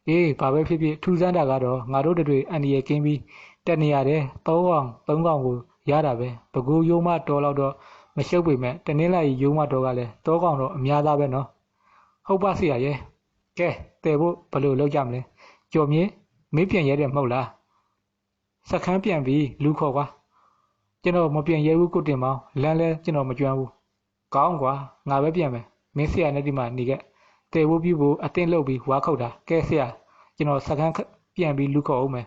အေးဘာပဲဖြစ်ဖြစ်ထူးဆန်းတာကတော့ငါတို့တွေအန်ဒီရဲ့ကင်းပြီးတက်နေရတယ်3កောင်ကိုရတာပဲဘကူယုံမတော်တော့တော့မရှုပ်ပေမဲ့တနင်းလိုက်ယုံမတော်ကလည်း3កောင်တော့အများသားပဲနော်ဟုတ်ပါဆရာရဲ့ကဲတဲဖို့ဘယ်လိုလုပ်ကြမလဲကြော်မြင့်မင်းပြန်ရဲတယ်မဟုတ်လားစခန်းပြန်ပြီးလူခေါ်ကွာကျွန်တော်မပြန်ရဲဘူးကိုတင်မောင်လမ်းလဲကျွန်တော်မကြွမ်းဘူးကောင်းကွာငါပဲပြန်မယ်မင်းဆရာနဲ့ဒီမှာနေခဲ့တဲဖို့ပြဖို့အတင်းလုပ်ပြီးဝါခုတ်တာကဲဆရာကျွန်တော်စခန်းပြန်ပြီးလူခေါ်အောင်မယ်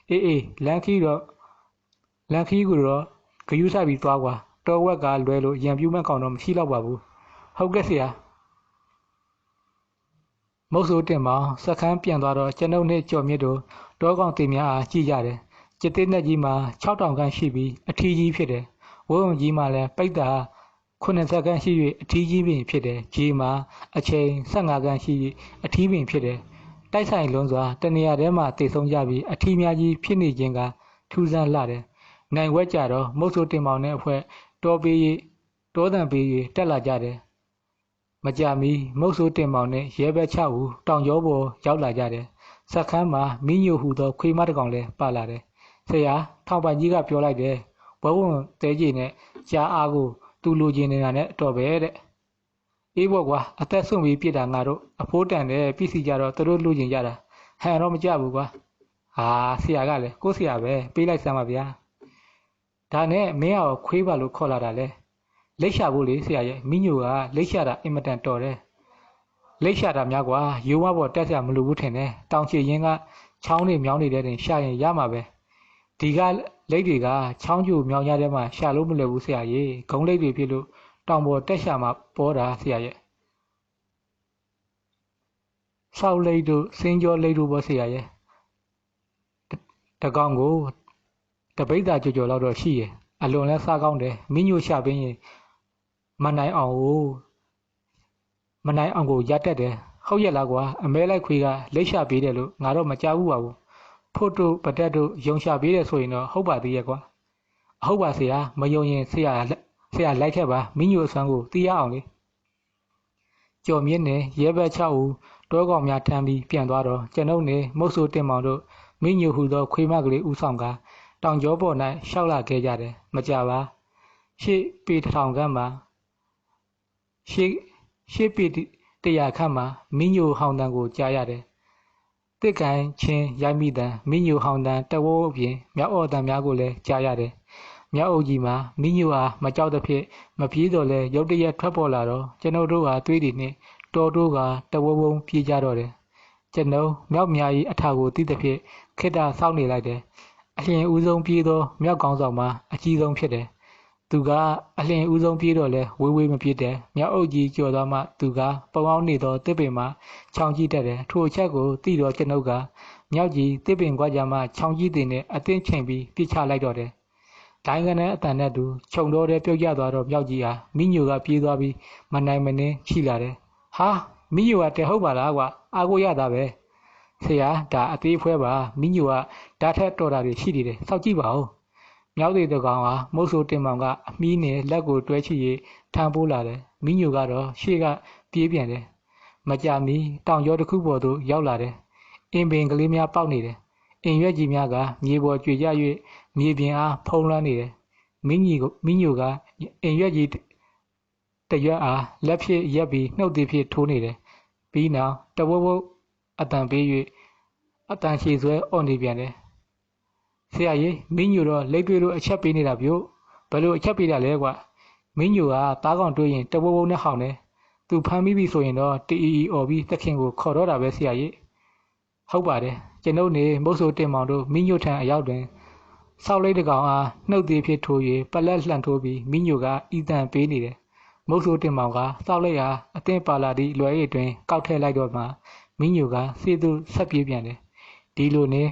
အေးလမ်းခီးကိုတော့ဂယူးဆိုင်ပြီးသွားကွာတော်ဝက်ကလွဲလို့ရံပြူးမဲ့ကောင်တော့မရှိတော့ပါဘူးဟုတ်ကဲ့ဆရာမုတ်ဆိုးတင်မောင်စခန်းပြန်သွားတော့ကျွန်ုပ်နဲ့ကြော်မြစ်တို့တောကောင်တင်များအားကြည့်ကြတယ်ကျတဲ့နဲ့ကြီးမှာ6000ခန့်ရှိပြီးအထီးကြီးဖြစ်တယ်ဝုံကြီးမှာလည်းပိတ်တာ90ခန့်ရှိ၍အထီးကြီးပင်ဖြစ်တယ်ကြီးမှာအချိန်15ခန့်ရှိ၍အထီးပင်ဖြစ်တယ်တိုက်ဆိုင်လုံးစွာတနေရာထဲမှာတည်ဆုံးကြပြီးအထီးများကြီးဖြစ်နေခြင်းကထူးဆန်းလာတယ်နိုင်ဝက်ကြတော့မုတ်ဆိုးတင်မောင်နဲ့အဖွဲ့တောတန်ပေး၍တက်လာကြတယ်မကြမီမုတ်ဆိုးတင်မောင်နဲ့ရဲဘက်6ဦးတောင်ကျောပေါ်ရောက်လာကြတယ်စခန်းမှာမင်းညိုဟူသောခွေးမတစ်ကောင်လည်းပါလာတယ်ဆရာထောင်ပိုင်ကြီးကပြောလိုက်တယ်ဘဝဝင်တဲကြီးနဲ့ကြားအားကိုသူ့လူချင်းနေတာနဲ့တော့ပဲတဲ့အေးဘောကွာအသက်ဆုံးပြီးပြစ်တာငါတို့အဖိုးတန်တဲ့ပြည်စီကြတော့သူတို့လူချင်းကြတာဟန်တော့မကြဘူးကွာဟာဆရာကလည်းကိုဆရာပဲပေးလိုက်စမ်းပါဗျာဒါနဲ့မင်းအောင်ခွေးပါလို့ခေါ်လာတာလေလိတ်ရှာဖို့လေဆရာရဲ့မိညိုကလိတ်ရှာတာအင်မတန်တော်တယ်လိတ်ရှာတာများကွာရိုးမပေါ်တက်ဆရာမလိုဘူးထင်တယ်တောင်ချီရင်းကချောင်းတွေမြောင်းနေတဲ့တင်ရှာရင်ရမှာပဲဒီကလိတ်တွေကချောင်းကျူမြောင်းရတဲ့မှာရှာလို့မလွယ်ဘူးဆရာကြီးဂုံးလိတ်တွေဖြစ်လို့တောင်ပေါ်တက်ရှာမှာပေါ်တာဆရာရဲ့ဆောက်လိတ်တို့စင်းကျော်လိတ်တို့ပေါ့ဆရာရဲ့တကောင်ကိုတပိတ်သာကြော်လောက်တော့ရှိရဲ့အလွန်လဲစားကောင်းတယ်မင်းညိုရှာပင်းရင်မနိုင်အောင် မနိုင်အောင်ကိုရတတ်တယ်ဟုတ်ရဲ့လားကွာအမဲလိုက်ခွေးကလိတ်ရှာပေးတယ်လို့ငါတော့မကြောက်ဘူးပါဘူးဖို့တို့ပတက်တို့ယုံရှာပေးတယ်ဆိုရင်တော့ဟုတ်ပါသေးရဲ့ကွာအဟုတ်ပါဆရာမယုံရင်ဆရာလိုက်ခဲ့ပါမင်းညိုအစွမ်းကိုသိရအောင်လေကျော်မြင့်နဲ့ရဲဘက်6ဦးတောကောင်များထမ်းပြီးပြန်သွားတော့ကျွန်ုပ်နဲ့မုတ်ဆိုးတင်မောင်တို့မင်းညိုဟူသောခွေးမကလေးဦးဆောင်ကတောင်ကျောပေါ်၌ရှောက်လာခဲ့ကြတယ်မကြပါရှေ့ပေ1000ခန့်မှာရှေ့ပေ100ခန့်မှာမင်းညိုဟောင်းတန်းကိုကြားရတယ်တစ်ကန်ချင်းရိုက်မိတန်မင်းညိုဟောင်းတန်းတဝိုးအပြင်မြောက်အော်တန်းများကိုလည်းကြားရတယ်မြောက်အုပ်ကြီးမှာမင်းညိုအားမကြောက်သဖြင့်မပြေးတော့လဲရုတ်တရက်ထွက်ပေါ်လာတော့ကျွန်ုပ်တို့ဟာသွေးတွေနှင့်တော်တိုးကတဝုံဝုံပြေးကြတော့တယ်ကျွန်ုပ်မြောက်မြားကြီးအထာကိုသိသဖြင့်ခိတ္တစောင့်နေလိုက်တယ်အလျင်ဦးဆုံးပြေးသောမြောက်ကောင်းဆောင်မှာအကြီးဆုံးဖြစ်တယ်သူကအလျင်ဦးဆုံးပြေးတော့လဲဝေးဝေးမပြေးတယ်မြောက်အုပ်ကြီးကြော်သွားမှသူကပုံအောင်နေသောတစ်ပင်မှာချောင်းကြီးတက်တယ်ထိုအချက်ကိုသိတော့ကျွန်ုပ်ကမြောက်ကြီးတစ်ပင်ကွာကြမှာချောင်းကြီးတင်နဲ့အသင်းချိန်ပြီးပြစ်ချလိုက်တော့တယ်ဒိုင်းကနေအတန်နဲ့တူခြုံတော့တဲ့ပြုတ်ကျသွားတော့မြောက်ကြီးဟာမိညိုကပြေးသွားပြီးမနိုင်မနှင်းချိလာတယ်ဟာမိညိုကတဲဟုတ်ပါလားကွာအားကိုရတာပဲဆရာဒါအသေးဖွဲပါမိညိုကဓာတ်ထက်တော်တာတွေရှိနေတယ်စောက်ကြည့်ပါဦးမြောက်သေးတကောင်ဟာမုတ်ဆိုးတင်မောင်ကအမီးနဲ့လက်ကိုတွဲချီ၍ထမ်းပိုးလာတယ်မိညိုကတော့ရှေ့ကပြေးပြန်တယ်မကြမီတောင်ကျောတစ်ခုပေါ်သို့ရောက်လာတယ်အင်ပင်ကလေးများပေါက်နေတယ်အင်ရွက်ကြီးများကမြေပေါ်ကျွေကြ၍မြေပြင်အားဖုံးလွှမ်းနေတယ်မိညိုကအင်ရွက်ကြီးတရွက်အားလက်ဖြင့်ရက်ပြီးနှုတ်သည်ဖြင့်ထိုးနေတယ်ပြီးနောက်တဝုတ်ဝုတ်အတန်ပေး၍အတန်ရှည်ဆွဲအော်နေပြန်တယ်ဆရာကြီးမင်းညိုတော့လိတ်တွေလို့အချက်ပေးနေတာဗျို့ဘယ်လိုအချက်ပေးတာလဲကွာမင်းညိုကသားကောင်တွေးရင်တဝုတ်ဝုတ်နဲ့ဟောင်းတယ်သူဖမ်းမိပြီဆိုရင်တော့တီအီအော်ပြီးသခင်ကိုခေါ်တော့တာပဲဆရာကြီးဟုတ်ပါတယ်ကျွန်ုပ်နေမုတ်ဆိုးတင်မောင်တို့မင်းညိုထံအရောက်တွင်ဆောက်လိုက်တကောင်အားနှုတ်သေးဖြစ်ထိုး၍ပလက်လှန်ထိုးပြီးမင်းညိုကဤတန်ပေးနေတယ်မုတ်ဆိုးတင်မောင်ကဆောက်လိုက်အားအသင်းပါလာသည့်လွယ်ရည်တွင်ကောက်ထည့်လိုက်တော့မှမင်းညိုကစေသူဆက်ပြေးပြန်တယ်ဒီလိုနဲ့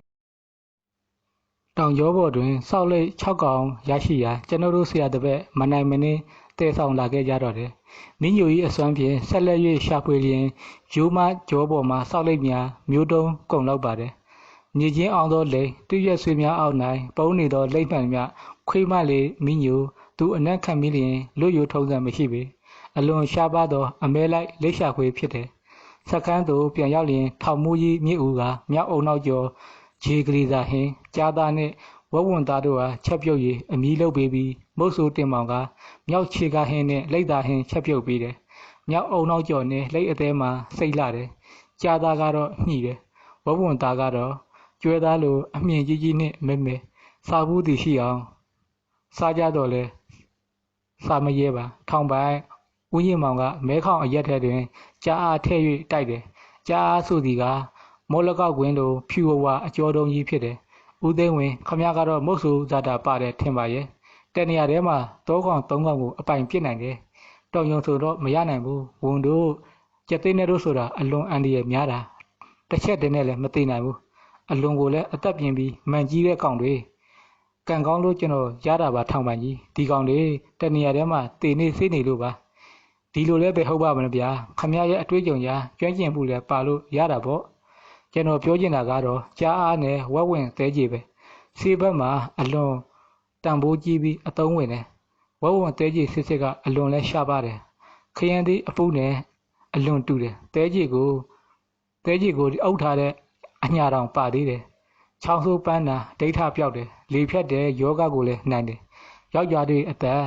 တောင်ကျောပေါ်တွင်ဆောက်လိုက်6ကောင်ရရှိရာကျွန်ုပ်တို့ဆရာတပည့်မနိုင်မနှင်းတဲဆောင်လာခဲ့ကြတော့တယ်မင်းညို၏အစွမ်းဖြင့်ဆက်လက်၍ရှာဖွေလျင်ရိုးမကျောပေါ်မှဆောက်လိုက်များမျိုးတုံးကုန်လောက်ပါတယ်မြေချင်းအောင်သောလိမ်တရွက်ဆွေများအောက်၌ပုံနေသောလိမ့်မှန်များခွေးမလေးမင်းညိုသူအနက်ခံပြီးလျင်လွတ်ရိုးထုံးစံမရှိပေအလွန်ရှားပါသောအမဲလိုက်လိပ်ရှာခွေဖြစ်တယ်စကန်းသို့ပြန်ရောက်လျင်ထောင်မူကြီးမြစ်ဦးကမြောက်အုံနောက်ကျော်ခြေကလေးသာဟင်းကြားသားနှင့်ဝဝွန်သားတို့ဟာချက်ပြုတ်၍အမီးလုပ်ပေးပြီးမုတ်ဆိုးတင်မောင်ကမြောက်ခြေကဟင်းနှင့်လိပ်သားဟင်းချက်ပြုတ်ပေးတယ်မြောက်အုံနောက်ကျော်နှင့်လိပ်အသေးမှာစိတ်လာတယ်ကြားသားကတော့ညှိတယ်ဝဝွန်သားကတော့ကျွဲသားလိုအမြင်ကြီးကြီးနှင့်မဲမဲစားဘူးသည်ရှိအောင်စားကြတော့လဲစားမရဲပါထောင်ပိုင်ဦးရင်မောင်ကမဲခေါင်အရက်ထဲတွင်ကြားအားထည့်၍တိုက်တယ်ကြားအားဆိုသည်ကမောလကောက်ကွင်းလိုဖြူဝါအကျော်တုံးကြီးဖြစ်တယ်ဦးသိန်းဝင်ခမရကတော့မုတ်ဆူဇာတာပါတယ်ထင်ပါရဲ့တနေရာထဲမှာ3ကောင်3ကောင်ကိုအပိုင်ပြစ်နိုင်တယ်တောင်ယုံဆိုတော့မရနိုင်ဘူးဝန်တို့ကျက်သိန်းနဲ့တို့ဆိုတာအလွန်အန္တရာယ်များတာတစ်ချက်တည်းနဲ့လည်းမသိနိုင်ဘူးအလွန်ကိုလည်းအသက်ပြင်းပြီးမှန်ကြီးတဲ့ကောင်တွေကံကောင်းလို့ကျွန်တော်ရတာပါထောင်ပိုင်ကြီးဒီကောင်တွေတနေရာထဲမှာတေနေစေးနေလို့ပါဒီလိုလည်းပဲဟုတ်ပါမလားဗျာခမရရဲ့အတွေ့အကြုံညာကျွမ်းကျင်မှုလည်းပါလို့ရတာပေါ့ကျွန်တော်ပြောချင်တာကတော့ကြားအားနဲ့ဝက်ဝင်သေးကြီးပဲဆေးဘက်မှာအလွန်တန်ဖိုးကြီးပြီးအသုံးဝင်တယ်ဝက်ဝင်သေးကြီးစစ်စစ်ကအလွန်လဲရှားပါတယ်ခရမ်းသီးအပူနဲ့အလွန်တူတယ်သေးကြီးကိုအုပ်ထားတဲ့အညာတောင်ပါသေးတယ်ချောင်းဆိုးပန်းတာဒိဋ္ဌပြောက်တယ်လေဖြတ်တယ်ယောဂကိုလည်းနိုင်တယ်ယောက်ျားတွေအသက်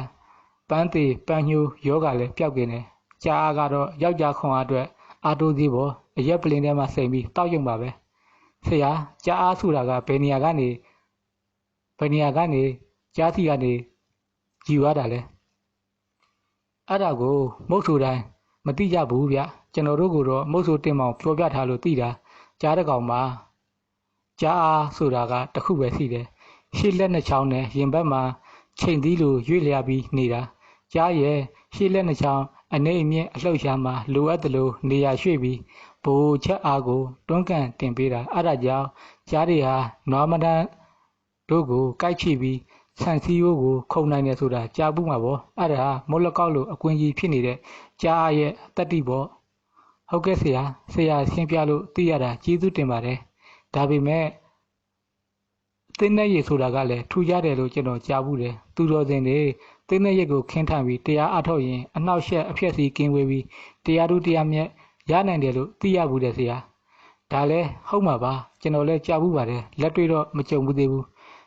ပန်းသေးပန်းညိုးယောဂလည်းပျောက်กินတယ်ကြားအားကတော့ယောက်ျားခွန်အားအတွက်အာတိုးသေးပေါ်အရက်ပလင်ထဲမှာစိမ်ပြီးတောက်ရုံပါပဲဆရာကြားအားဆိုတာကဘယ်နေရာကနေကြားစီကနေယူရတာလဲအဲ့ဒါကိုမုတ်ဆိုတိုင်းမသိကြဘူးဗျကျွန်တော်တို့ကတော့မုတ်ဆိုတင်မောင်ပြောပြထားလို့သိတာကြားတဲ့ကောင်မှာကြားအားဆိုတာကတခုပဲရှိတယ်ရှေ့လက်နှစ်ချောင်းနဲ့ရင်ဘက်မှာချိန်သီးလိုရွေ့လျားပြီးနေတာကြားရဲ့ရှေ့လက်နှစ်ချောင်းအနေအမြင့်အလှုပ်ရှားမှာလိုအပ်တယ်လို့နေရာရွှေ့ပြီးဘိုးချက်အားကိုတွန်းကန်တင်ပေးတာအဲ့ဒါကြောင့်ကြားတွေဟာနွားမတန်းတို့ကိုကိုက်ချိပြီးဆန်စီယိုးကိုခုံနိုင်တယ်ဆိုတာကြားဘူးမှာပေါ့အဲ့ဒါဟာမောလကောက်လိုအကွင်းကြီးဖြစ်နေတဲ့ကြားရဲ့တတိပေါ့ ဟုတ်ကဲ့ဆရာရှင်းပြလို့သိရတာကျေးဇူးတင်ပါတယ်ဒါပေမဲ့သင်းနဲ့ရည်ဆိုတာကလည်းထူကြတယ်လို့ကျွန်တော်ကြားဘူးတယ်သူတော်စင်တွေသင်းနဲ့ရည်ကိုခင်းထန်ပြီးတရားအထုတ်ရင်အနောက်ရှက်အဖြက်စီကင်းဝေးပြီးတရားသူတရားမြတ်ရနိုင်တယ်လို့သိရဘူးတယ်ဆရာဒါလည်းဟုတ်မှာပါကျွန်တော်လည်းကြားဘူးပါတယ်လက်တွေ့တော့မကြုံဘူးသေးဘူး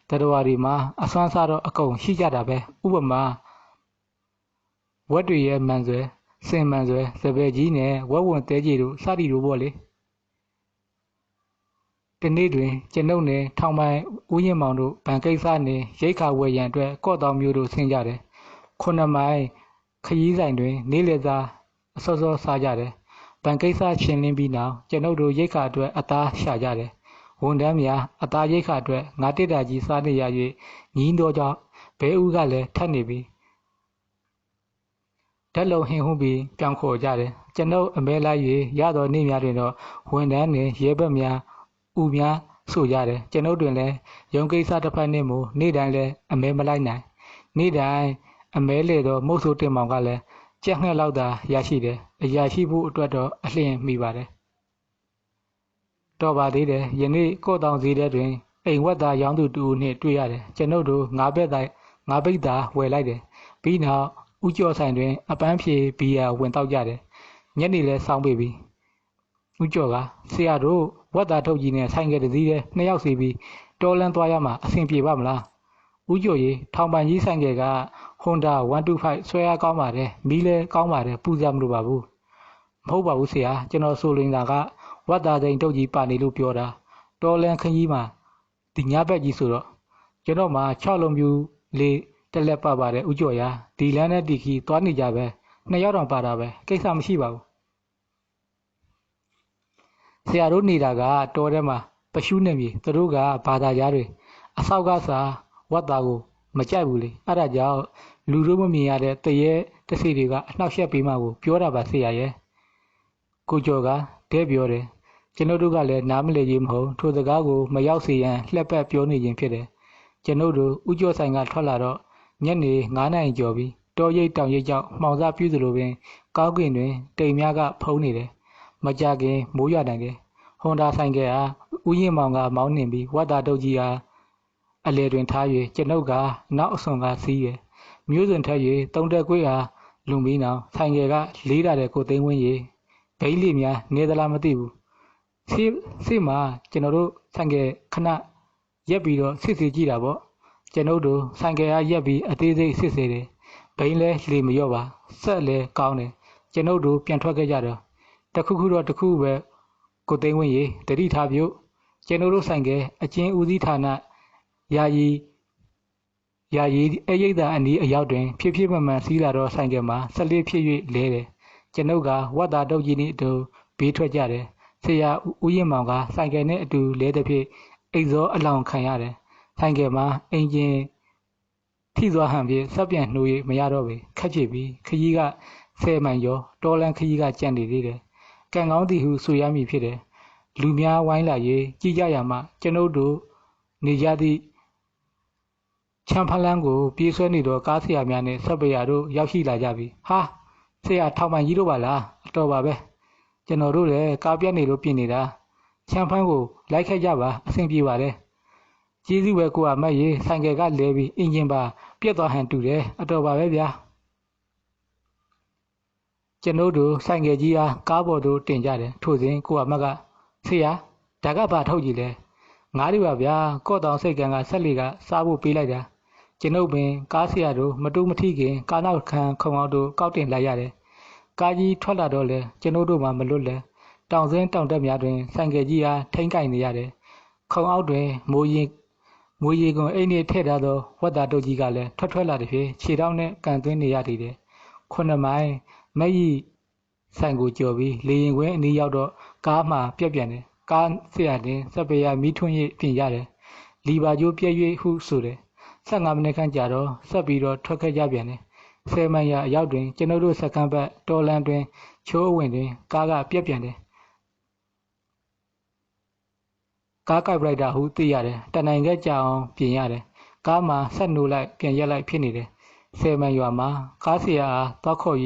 တရားတွေမှာအစွမ်းစားတော့အကုန်ရှိကြတာပဲဥပမာဝက်တွေရဲ့မှန်ဆွဲစင်မှန်ဆွဲစပယ်ကြီးနဲ့ဝက်ဝင်တဲကြီးတို့စသည်တို့ပေါ့လေတနေ့တွင်ကျွန်ုပ်နဲ့ထောင်ပိုင်ဦးရင်မောင်တို့ဗန်ကိစ္စနဲ့ရိတ်ခါဝယ်ရန်အတွက်ကော့တောင်မျိုးတို့ဆင်းကြတယ်9မိုင်ခရီးဆိုင်တွင်နေ့လည်စာအစောစောစားကြတယ်ဗန်ကိစ္စချင်းလင်းပြီးနောက်ကျွန်ုပ်တို့ရိတ်ခါအတွက်အသားရှာကြတယ်ဝန်ထမ်းများအသားရိတ်ခါအတွက်ငါတစ်တာကြီးစားနေရ၍ညီးတော့ကြောင့်ဘဲဦးကလည်းထပ်နေပြီဓာတ်လုံးဟင်ဟုပြီးပြောင်းခေါ်ကြတယ်ကျွန်ုပ်အမဲလိုက်၍ရသောနေ့များတွင်တော့ဝန်ထမ်းနှင့်ရဲဘက်များဥများဆိုကြတယ်ကျွန်ုပ်တွင်လည်းရုံးကိစ္စတစ်ဖက်နှင့်မို့နေ့တိုင်းလည်းအမဲမလိုက်နိုင်နေ့တိုင်းအမဲလေတော့မုတ်ဆိုးတင်မောင်ကလည်းကြက်ငှက်လောက်သာရရှိတယ်အရာရှိဖို့အတွက်တော့အလျင်မိပါတယ်တော်ပါသေးတယ်ယနေ့ကော့တောင်ဈေးထဲတွင်အိမ်ဝက်သားရောင်းသူတူနှင့်တွေ့ရတယ်ကျွန်ုပ်တို့ငါးပိတ်သားဝယ်လိုက်တယ်ပြီးနောက်ဦးကျော်ဆိုင်တွင်အပန်းဖြေဘီယာဝင်တောက်ကြတယ်ညနေလဲစောင်းပေပြီဦးကျော်ကဆရာတို့ဝက်သားထုတ်ကြီးနဲ့ဆိုင်ကယ်တစ်စီးနဲ့2ယောက်စီပြီးတော်လန်းသွားရမှာအဆင်ပြေပါမလားဦးကျော်ရေထောင်ပန်ကြီးဆိုင်ကယ်က Honda 125ဆွဲအားကောင်းပါတယ်မီးလဲကောင်းပါတယ်ပူစရာမလိုပါဘူးမဟုတ်ပါဘူးဆရာကျွန်တော်ဆိုလင်းတာကဝက်သားစိန်ထုတ်ကြီးပါနေလို့ပြောတာတော်လန်းခကြီးမှာဒီညဘက်ကြီးဆိုတော့ကျွန်တော်မှာ6လုံးပြူလေးတက်လက်ပါပါတယ်ဦးကျော်ရာဒီလန်းနဲ့ဒီခီသွားနေကြပဲ2ယောက်တောင်ပါတာပဲကိစ္စမရှိပါဘူးဆရာတို့နေတာကတော်ထဲမှာပရှုနေပြီသူတို့ကဘာသာကြားတွေအဆောက်ကစားဝတ်သားကိုမကြိုက်ဘူးလေအဲ့ဒါကြောင့်လူတို့မမြင်ရတဲ့တရေတစီတွေကအနှောက်ယှက်ပေးမှကိုပြောတာပါဆရာရဲ့ကိုကျော်ကတဲပြောတယ်ကျွန်တော်တို့ကလည်းနားမလည်ကြီးမဟုတ်ထိုစကားကိုမရောက်စေရန်လှက်ပတ်ပြောနေခြင်းဖြစ်တယ်ကျွန်တော်တို့ဥကျော်ဆိုင်ကထွက်လာတော့ညနေ9နာရီကျော်ပြီတောရိပ်တောင်ရိပ်ကြောင့်မှောင်စားပြူးသလိုပင်ကောင်းကင်တွင်တိမ်များကဖုံးနေတယ်မကြခင်မိုးရွာနိုင်တယ်ဟွန်ဒါဆိုင်ကဟာဥယျာဉ်မောင်ကမောင်းနှင်ပြီးဝတ်သားတုတ်ကြီးဟာအလဲတွင်ထား၍ကျွန်ုပ်ကနောက်အစွန်ကစီးရမျိုးစုံထက်၍တုံတက်ကွေးဟာလူမီးနောင်ဆိုင်ကကလေးတာတဲ့ကိုသိန်းဝင်းရေဘိန်းလေးများနေသလားမသိဘူးစိမှာကျွန်တော်တို့ဆိုင်ကခဏရက်ပြီးတော့စစ်စီကြည့်တာပေါ့ကျွန်ုပ်တို့ဆိုင်ကအားရက်ပြီးအသေးစိတ်စစ်စေတယ်ဘိန်းလဲလေမလျော့ပါဆက်လဲကောင်းတယ်ကျွန်ုပ်တို့ပြန်ထွက်ခဲ့ကြတော့တခုခုတော့တခုပဲကိုသိန်းဝင်းရေတတိထားပြုတ်ကျွန်တော်တို့ဆိုင်ကအချင်းဦးစီးဌာနယာယီအရိပ်သာအနီးအရောက်တွင်ဖြစ်ဖြစ်မှန်မှန်စီးလာတော့ဆိုင်ကမှာဆက်လေးဖြစ်၍လဲတယ်ကျွန်ုပ်ကဝတ်သားတုတ်ကြီးနှင့်အတူဘေးထွက်ကြတယ်ဆရာဦးရင်မောင်ကဆိုင်ကယ်နဲ့အတူလဲတဲ့ဖြစ်အိတ်ဇောအလောင်ခံရတယ်ဆိုင်ကယ်မှာအင်ဂျင်ထိသွားဟန်ပြီးစက်ပြန်နှိုး၍မရတော့ပေခက်ဖြစ်ပြီးခကြီးက10မိုင်ကျော်တော်လန်ခကြီးကကြံ့နေသေးတယ်ကံကောင်းသည်ဟုဆိုရမည်ဖြစ်တယ်လူများဝိုင်းလာ၍ကြည်ကြရမှကျွန်ုပ်တို့နေကြသည့်ချမ်ဖလန်းကိုပြေးဆွဲနေတော့ကားဆရာများနဲ့ဆက်ပရတို့ရောက်ရှိလာကြပြီဟာဆရာထောင်ပန်ကြီးတို့ပါလားအတော်ပါပဲကျွန်တော်တို့လည်းကားပြတ်နေလို့ပြင်နေတာချမ်ဖန်းကိုလိုက်ခဲ့ကြပါအဆင်ပြေပါတယ်ကျေးဇူးပဲကိုကမတ်ရေဆိုင်ကယ်ကလဲပြီးအင်ဂျင်ပါပြတ်သွားဟန်တူတယ်အတော်ပါပဲဗျာကျွန်တော်တို့ဆိုင်ကယ်ကြီးအားကားပေါ်သို့တင်ကြတယ်ထို့စဉ်ကိုကမတ်ကဆရာဒါကဘာထုတ်ကြည့်လဲငါးတွေပါဗျာကော့တောင်စိတ်ကံကဆက်လီကစားဖို့ပေးလိုက်တာကျွန်ုပ်ပင်ကားဆရာတို့မတူမထီခင်ကားနောက်ခံခုံအောင်တို့ကောက်တင်လိုက်ရတယ်ကားကြီးထွက်လာတော့လေကျွန်ုပ်တို့မှမလွတ်လဲတောင်စင်းတောင်တက်များတွင်ဆိုင်ကယ်ကြီးအားထိန်းကင်နေရတယ်ခုံအောက်တွင်မိုးရေကွန်အိမ်နေထည့်ထားသောဝတ်သားတုတ်ကြီးကလည်းထွက်လာသည်ဖြင့်ခြေထောက်နဲ့ကန်သွင်းနေရသည်တဲ့9မိုင်မက်ကြီးဆိုင်ကိုကြော်ပြီးလေရင်ခွင်းအနီးရောက်တော့ကားမှပြက်ပြန်တယ်ကားဆရာတင်စပယ်ရမီးထွန်း၍ပြင်ရတယ်လီဘာကျိုးပြည့်၍ဟုဆိုတယ်15မိနစ်ခန့်ကြာတော့ဆက်ပြီးတော့ထွက်ခဲ့ကြပြန်တယ်10မိုင်ရအရောက်တွင်ကျွန်တော်တို့စကန်ဘက်တော်လန်တွင်ချိုးအဝင်တွင်ကားကပြက်ပြန်တယ်ကားကိုက်ပလိုက်တာဟုသိရတယ်တနင်္ဂနွေကြာအောင်ပြင်ရတယ်ကားမှာဆက်နိုးလိုက်ပြန်ရက်လိုက်ဖြစ်နေတယ်10မိုင်ရွာမှာကားဆရာအားသွားခေါ်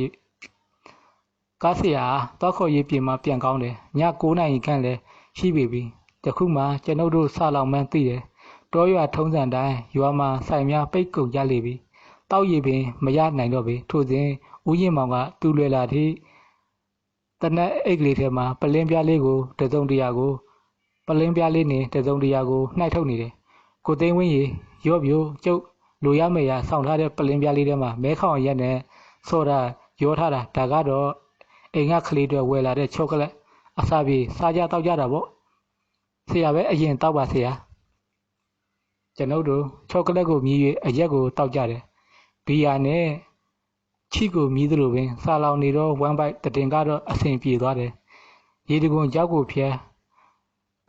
ကားဆရာတောက်ခေါ်ရေးပြင်မှာပြန်ကောင်းတယ်ည9နာရီခန့်လဲရှိပြီတခုမှကျွန်ုပ်တို့ဆလောင်မှန်းသိတယ်တောရွာထုံးစံတိုင်းရွာမှာဆိုင်များပိတ်ကုန်ကြလေပြီတောက်ရည်ပင်မရနိုင်တော့ပြီထို့စဉ်ဦးရင်မောင်ကသူ့လွယ်လာသည့်တနက်အိတ်ကလေးထဲမှာပလင်းပြားလေးကိုတစုံတရာကိုပလင်းပြားလေးနဲ့တစုံတရာကိုနှိုက်ထုတ်နေတယ်ကိုသိန်းဝင်းရေရော့ပြိုကျုပ်လိုရမယ်ရဆောင်းထားတဲ့ပလင်းပြားလေးထဲမှာမဲခေါင်ရက်နဲ့ဆော့တာရောထားတာဒါကတော့အိမ်ကကလေးတွေဝယ်လာတဲ့ချောကလက်အစာပြေစားကြတောက်ကြတာပေါ့ဆရာပဲအရင်တောက်ပါဆရာကျွန်ုပ်တို့ချောကလက်ကိုမြည်၍အရက်ကိုတောက်ကြတယ်ဘီယာနဲ့ချီကိုမြည်သလိုပင်စာလောင်နေတော့ဝမ်းပိုက်တတင်ကတော့အဆင်ပြေသွားတယ်ရေတကွန်ကြောက်ကိုဖျဲ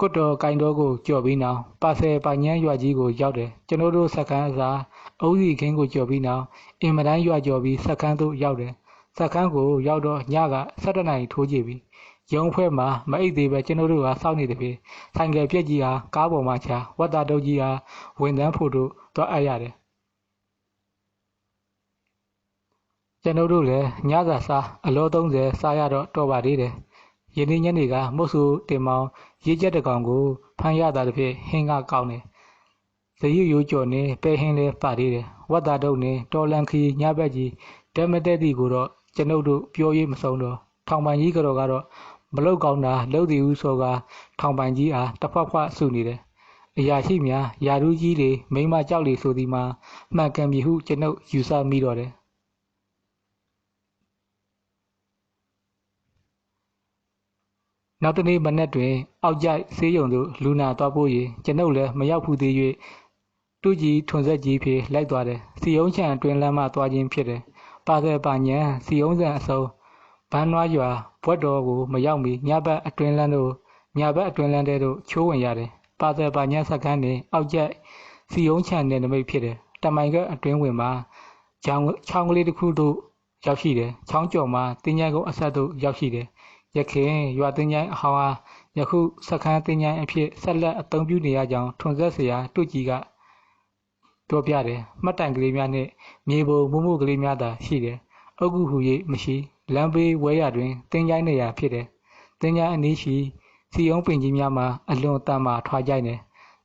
ကွတ်တော်ကိုင်တော်ကိုကြော်ပြီးနောက်ပါဆယ်ပါညန်းရွာကြီးကိုရောက်တယ်ကျွန်တော်တို့စက္ကန်းအစားအုပ်စီခင်းကိုကြော်ပြီးနောက်အင်မတန်းရွာကြော်ပြီးစက္ကန်းသို့ရောက်တယ်စက္ကန်းကိုရောက်တော့ညက7နာရီထိုးကြည့်ပြီရုံဖွဲ့မှာမအိတ်သေးပဲကျွန်တော်တို့ကစောင့်နေတယ်ပြီဆိုင်ကယ်ပြက်ကြီးဟာကားပေါ်မှာချဝတ်သားတုပ်ကြီးဟာဝန်တန်းဖို့တို့သွားအပ်ရတယ်ကျွန်တော်တို့လည်းညစာစားအလော30စားရတော့တော်ပါသေးတယ်ယနေ့ညနေကမုတ်ဆူတင်မောင်ရေးချက်တကောင်ကိုဖမ်းရတာတစ်ဖြစ်ဟင်းကကောင်းတယ်ဇယုရိုးကြော်နေပဲဟင်းလည်းပါသေးတယ်ဝတ်သားတုပ်နေတော်လန်ခီညဘက်ကြီးဓမ္မတက်တီကိုတော့ကျွန်ုပ်တို့ပြောရေးမဆုံးတော့ထောင်ပိုင်ကြီးကတော့မလုတ်ကောင်းတာလှုပ်သည်ဟုဆိုကထောင်ပိုင်ကြီးအားတစ်ဖက်ဖွဆူနေတယ်အရာရှိများယာရူးကြီးတွေမိမကြောက်လေဆိုသည်မှာမှန်ကန်ပြီဟုကျွန်ုပ်ယူဆမိတော့တယ်နောက်တနေ့မနက်တွင်အောက်ကျဆေးရုံသို့လူနာသွားဖို့ရင်ကျွန်ုပ်လည်းမရောက်ဘူးသေး၍တူကြီးထွန်ဆက်ကြီးဖြင့်လိုက်သွားတယ်စီယုံချံအတွင်းလမ်းမှသွားခြင်းဖြစ်တယ်ပါဆယ်ပါညံစီယုံဆန်အစုံဘန်းနွားရွာဘွက်တော်ကိုမရောက်မီညဘက်အတွင်းလမ်းသို့ချိုးဝင်ရတယ်ပါဆယ်ပါညံစက္ကန်းတွင်အောက်ကျစီယုံချံနယ်နိမိတ်ဖြစ်တယ်တမိုင်ကအတွင်းဝင်မှာချောင်းကလေးတစ်ခုသို့ရောက်ရှိတယ်ချောင်းကျော်မှာတင်းချိုင်းကုန်းအဆက်သို့ရောက်ရှိတယ်ရခင်ရွာတင်းချိုင်းအဟောင်းအားယခုစက္ကန်းတင်းချိုင်းအဖြစ်ဆက်လက်အသုံးပြုနေရကြောင်းထွန်ဆက်เสียတွကြီးကပြောပြတယ်မှတ်တိုင်ကလေးများနှင့်မြေပုံမှုကလေးများသာရှိတယ်အုတ်ကူဟူ၍မရှိလမ်းဘေးဝဲရတွင်တင်းချိုင်းနေရာဖြစ်တယ်တင်းချိုင်းအနီးရှိစီယုံပင်ကြီးများမှာအလွန်တန်မာထွားကြိုက်တယ်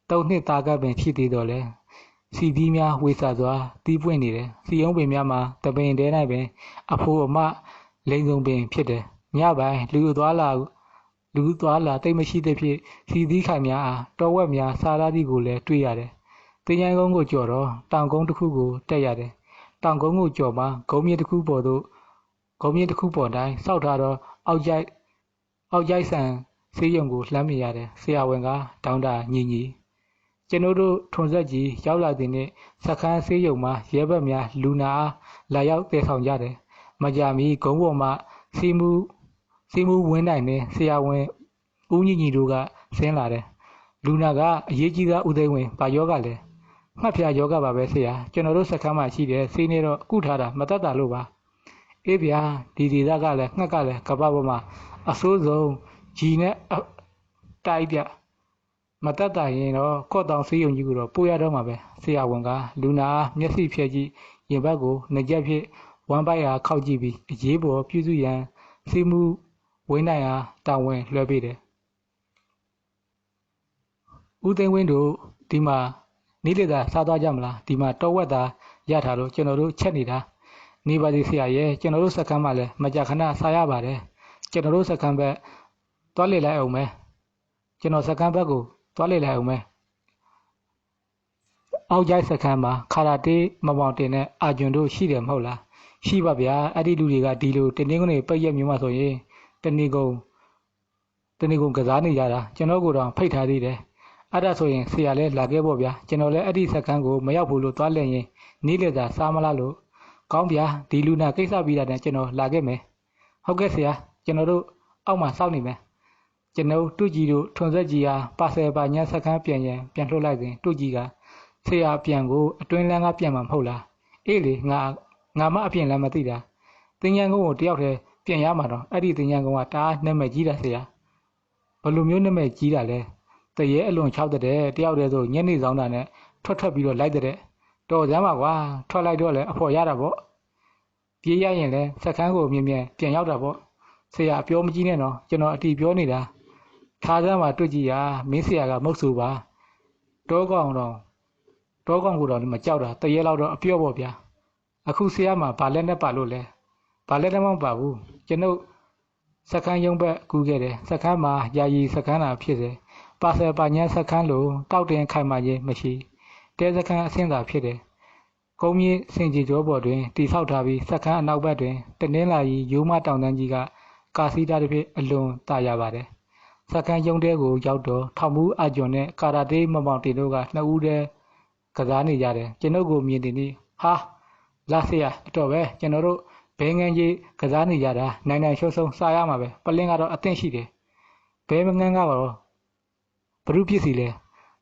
၃နှစ်သားကပင်ဖြစ်သေးတော့လဲစီသီးများဝေစာစွာတီးပွင့်နေတယ်စီယုံပင်များမှာတပင်တဲ၌ပင်အဖိုးအမလိန်စုံပင်ဖြစ်တယ်ညပိုင်းလူသွားလာတိတ်မရှိသဖြင့်စီသီးခိုင်များအားတောဝက်များစားရသည်ကိုလည်းတွေ့ရတယ်တင်းချိုင်းကုန်းကိုကျော်တော့တောင်ကုန်းတစ်ခုကိုတက်ရတယ်တောင်ကုန်းကိုကျော်မှဂုံးမြင့်တစ်ခုပေါ်တိုင်းစောက်ထားတော့အောက်ကျိုက်ဆန်ဆေးရုံကိုလှမ်းမြင်ရတယ်ဆရာဝန်ကဒေါင်းတာညီကျွန်တော်တို့ထွန်ဆက်ကြီးရောက်လာတဲ့နေ့စခန်းဆေးရုံမှာရဲဘက်များလူနာလာရောက်တည်ဆောင်ကြတယ်မကြမီဂုံးပေါ်မှစီမူဝင်းနိုင်နဲ့ဆရာဝန်ဦးညီတို့ကဆင်းလာတယ်လူနာကအရေးကြီးသားဦးသိန်းဝင်ဘာယောဂလဲမှတ်ဖျားယောဂပါပဲဆရာကျွန်တော်တို့စခန်းမှာရှိတယ်ဆေးနေတော့ကုထားတာမတတ်တာလို့ပါအေးဗျာဒီဒေသကလည်းငှက်ကလည်းကပ္ပပေါ်မှာအဆိုးဆုံးဂျီနဲ့တိုက်ပြမတတ်တာရင်တော့ကော့တောင်ဆေးရုံကြီးကိုတော့ပို့ရတော့မှာပဲဆရာဝန်ကလူနာမျက်စိဖြဲကြည့်ရင်ဘက်ကိုနှကြက်ဖြင့်ဝမ်းပိုက်အားခောက်ကြည့်ပြီးအရေးပေါ်ပြုစုရန်စီမူဝင်းနိုင်အားတာဝန်လွှဲပေးတယ်ဦးသိန်းဝင်းတို့ဒီမှာနေ့လည်သာစားသွားကြမလားဒီမှာတောဝက်သာရထားလို့ကျွန်တော်တို့ချက်နေတာနေပါစီဆရာရဲ့ကျွန်တော်တို့စက္ကန့်မှလည်းမကြာခဏစားရပါတယ်ကျွန်တော်တို့စက္ကန့်ဘက်သွားလေလိုက်အောင်မယ်ကျွန်တော်စက္ကန့်ဘက်ကိုသွားလေလိုက်အောင်မယ်အောက်ကျိုက်စက္ကန့်မှာခါရာတေးမမောင်တင်နဲ့အာဂျွန်တို့ရှိတယ်မဟုတ်လားရှိပါဗျာအဲ့ဒီလူတွေကဒီလိုတင်းတင်းကနေပိတ်ရက်မျိုးမှဆိုရင်တဏီကုံကစားနေကြတာကျွန်တော်ကိုတော့ဖိတ်ထားသေးတယ်အဲ့ဒါဆိုရင်ဆရာလည်းလာခဲ့ပေါ့ဗျာကျွန်တော်လည်းအဲ့ဒီစက္ကန့်ကိုမရောက်ဘူးလို့သွားလည်ရင်နေ့လည်သာစားမလားလို့ကောင်းဗျာဒီလူနာကိစ္စပြီးတာနဲ့ကျွန်တော်လာခဲ့မယ်ဟုတ်ကဲ့ဆရာကျွန်တော်တို့အောက်မှာစောင့်နေမယ်ကျွန်တော်တူကြီးတို့ထွန်ဆက်ကြီးအားပါဆယ်ပါညစက္ကန့်ပြန်လှုပ်လိုက်စဉ်တူကြီးကဆရာပြန်ကိုအတွင်းလမ်းကပြန်မှာမဟုတ်လားအေးလေငါမအပြင်လမ်းမသိတာတင်ញံကုန်းကိုတယောက်တည်းပြန်ရမှာတော့အဲ့ဒီတင်ញံကုန်းကတားနာမည်ကြီးတာဆရာဘယ်လိုမျိုးနာမည်ကြီးတာလဲတရေအလွန်6တဲ့တယောက်တည်းဆိုညနေဆောင်တာနဲ့ထွက်ပြီးတော့လိုက်တဲ့တော်စမ်းပါကွာထွက်လိုက်တော့လဲအဖို့ရတာပေါ့ပြေးရရင်လဲစက္ကန့်ကိုမြင်ပြန်ရောက်တာပေါ့ ဆရာပြောမကြည့်နဲ့နော်ကျွန်တော်အတီပြောနေတာထားစမ်းမှာတွေ့ကြည့်ရမင်းဆရာကမဟုတ်ဆိုပါတောကောင်ကိုတော့မကြောက်တာတရေလောက်တော့အပြော့ပေါ့ဗျာအခုဆရာမှာဗာလက်နဲ့ပါလို့လဲဗာလက်နဲ့မပါဘူးကျွန်ုပ်စခန်းရုံးဘက်ကူးခဲ့တယ်စခန်းမှာယာယီစခန်းသာဖြစ်တယ်ပါဆယ်ပါညန်းစခန်းလိုတောက်တင်ခိုင်မာခြင်းမရှိတဲစခန်းအဆင့်သာဖြစ်တယ်ကုန်းမြေစင်ကြီးကျော်ပေါ်တွင်တိဆောက်ထားပြီးစခန်းအနောက်ဘက်တွင်တနင်္လာရီရိုးမတောင်တန်းကြီးကကာစီတာတစ်ဖြစ်အလွန်တာရပါတယ်စခန်းရုံးတဲကိုရောက်တော့ထောင်မှုအကျွန်းနဲ့ကာရာတေးမမောင်တင်တို့ကနှစ်ဦးတည်းကစားနေကြတယ်ကျွန်ုပ်ကိုမြင်တင်ပြီးဟာလာဆရာအတော်ပဲကျွန်တော်တို့ဘဲငန်းကြီးကစားနေကြတာနိုင်နိုင်ရှုံးရှုံးစားရမှာပဲပလင်းကတော့အသင့်ရှိတယ်ဘဲမငန်းကတော့ဘရုပစ္စည်းလဲ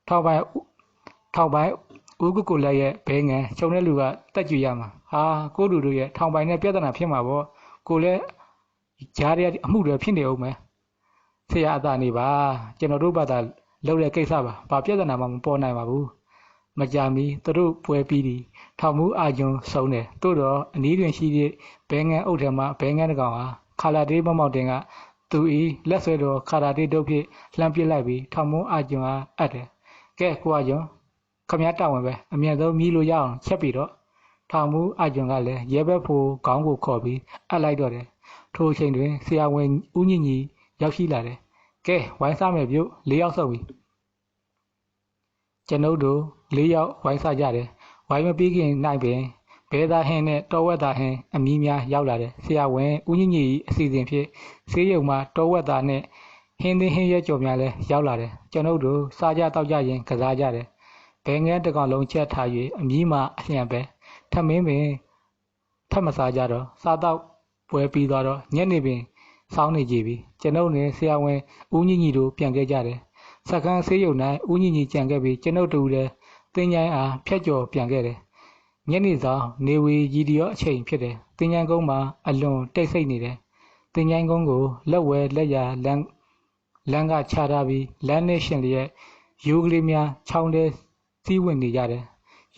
ထောက်ပိုင်းဦးကုကိုလည်းရဲ့ဘဲငန်းခြုံတဲ့လူကတက်ကြွရမှာဟာကိုလူတို့ရဲ့ထောင်ပိုင်းနဲ့ပြဿနာဖြစ်မှာပေါ့ကိုလည်းကြားရအမှုတွေဖြစ်နေအောင်မယ်ဆရာအသာနေပါကျွန်တော်တို့ဘာသာလုပ်တဲ့ကိစ္စပါဘာပြဿနာမှမပေါ်နိုင်ပါဘူးမကြမီသူတို့ပွဲပြီးသည်ထောင်မှုအာကျွန်းဆုံးတယ်သို့တော့အနည်းတွင်ရှိတဲ့ဘဲငန်းအုပ်ထဲမှာဘဲငန်းတစ်ကောင်ဟာခါလာတေးမမောက်တင်ကသူဤလက်ဆွဲတော်ခါလာတေးတို့ဖြင့်လှမ်းပစ်လိုက်ပြီးထောင်မှုအာကျွန်းအားအပ်တယ်ကဲကိုအာကျွန်းခမရတောင်းဝင်ပဲအမြန်ဆုံးမြည်လို့ရအောင်ချက်ပြီးတော့ထောင်မှုအာကျွန်းကလည်းရဲဘက်ဖို့ခေါင်းကိုခေါ်ပြီးအပ်လိုက်တော့တယ်ထိုအချိန်တွင်ဆရာဝန်ဦးညင်ကြီးရောက်ရှိလာတယ်ကဲဝိုင်းစားမယ်ပြုတ်၄ယောက်ဆုပ်ပြီကျွန်ုပ်တို့၄ယောက်ဝိုင်းစားကြတယ်ဝိုင်းမပြီးခင်နိုင်ပင်ဘဲသားဟင်းနဲ့တောဝက်သားဟင်းအမီးများရောက်လာတယ်ဆရာဝန်ဦးညင်ကြီးအစီအစဉ်ဖြင့်ဆေးရုံမှာတောဝက်သားနဲ့ဟင်းသင်းဟင်းရဲကြော်များလည်းရောက်လာတယ်ကျွန်ုပ်တို့စားကြတောက်ကြရင်ကစားကြတယ်ဘဲငန်းတစ်ကောင်လုံးချက်ထား၍အမီးမှအလျံပဲထမင်းပင်ထပ်မစားကြတော့စားတော့ပွဲပြီးသွားတော့ညနေပင်စောင်းနေကြပြီကျွန်ုပ်နဲ့ဆရာဝန်ဦးညင်ကြီးတို့ပြန်ခဲ့ကြတယ်စက္ကန့်ဆေးရုံ၌ဦးညင်ကြီးကြံခဲ့ပြီးကျွန်ုပ်တို့လည်းတင်းချိုင်းအားဖြတ်ကျော်ပြန်ခဲ့တယ်ညနေဆောင်နေဝေရီဒီရောအချိန်ဖြစ်တယ်တင်းချိုင်းကုန်းမှာအလွန်တိတ်ဆိတ်နေတယ်တင်းချိုင်းကုန်းကိုလက်ဝဲလက်ရလမ်းကချထားပြီးလမ်းနဲ့ရှင်လျက်ရိုးကလေးများချောင်းထဲစီးဝင်နေကြတယ်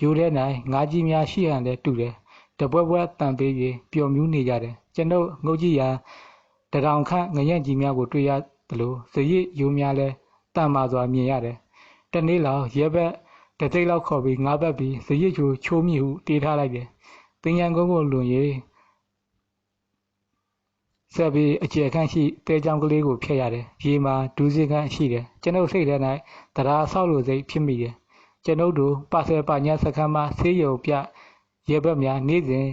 ရိုးထဲ၌ငါးကြီးများရှိဟန်လည်းတူတယ်တပွဲပွဲတန်ပေးပြီးပျော်မြူးနေကြတယ်ကျွန်ုပ်ငုတ်ကြည့်ရာတရောင်ခန့်ငရက်ကြီးများကိုတွေ့ရသလိုစရစ်ရိုးများလည်းတန်မာစွာမြင်ရတယ်တနေ့လောက်ရဲဘက်တသိန်းလောက်ခေါ်ပြီးငါးဘက်ပြီးစရစ်ချိုးမိဟုတေးထားလိုက်တယ်တင်ញံကုန်းကိုလွန်၍ဆက်ပြီးအကျယ်ခန့်ရှိတဲချောင်းကလေးကိုဖျက်ရတယ်ရေမှာဒူးစင်းခန့်ရှိတယ်ကျွန်ုပ်စိတ်ထဲ၌တရားဆောက်လို့စိတ်ဖြစ်မိတယ်ကျွန်ုပ်တို့ပါဆယ်ပါညာစခန်းမှာဆေးရုံပြရဲဘက်များနေ့စဉ်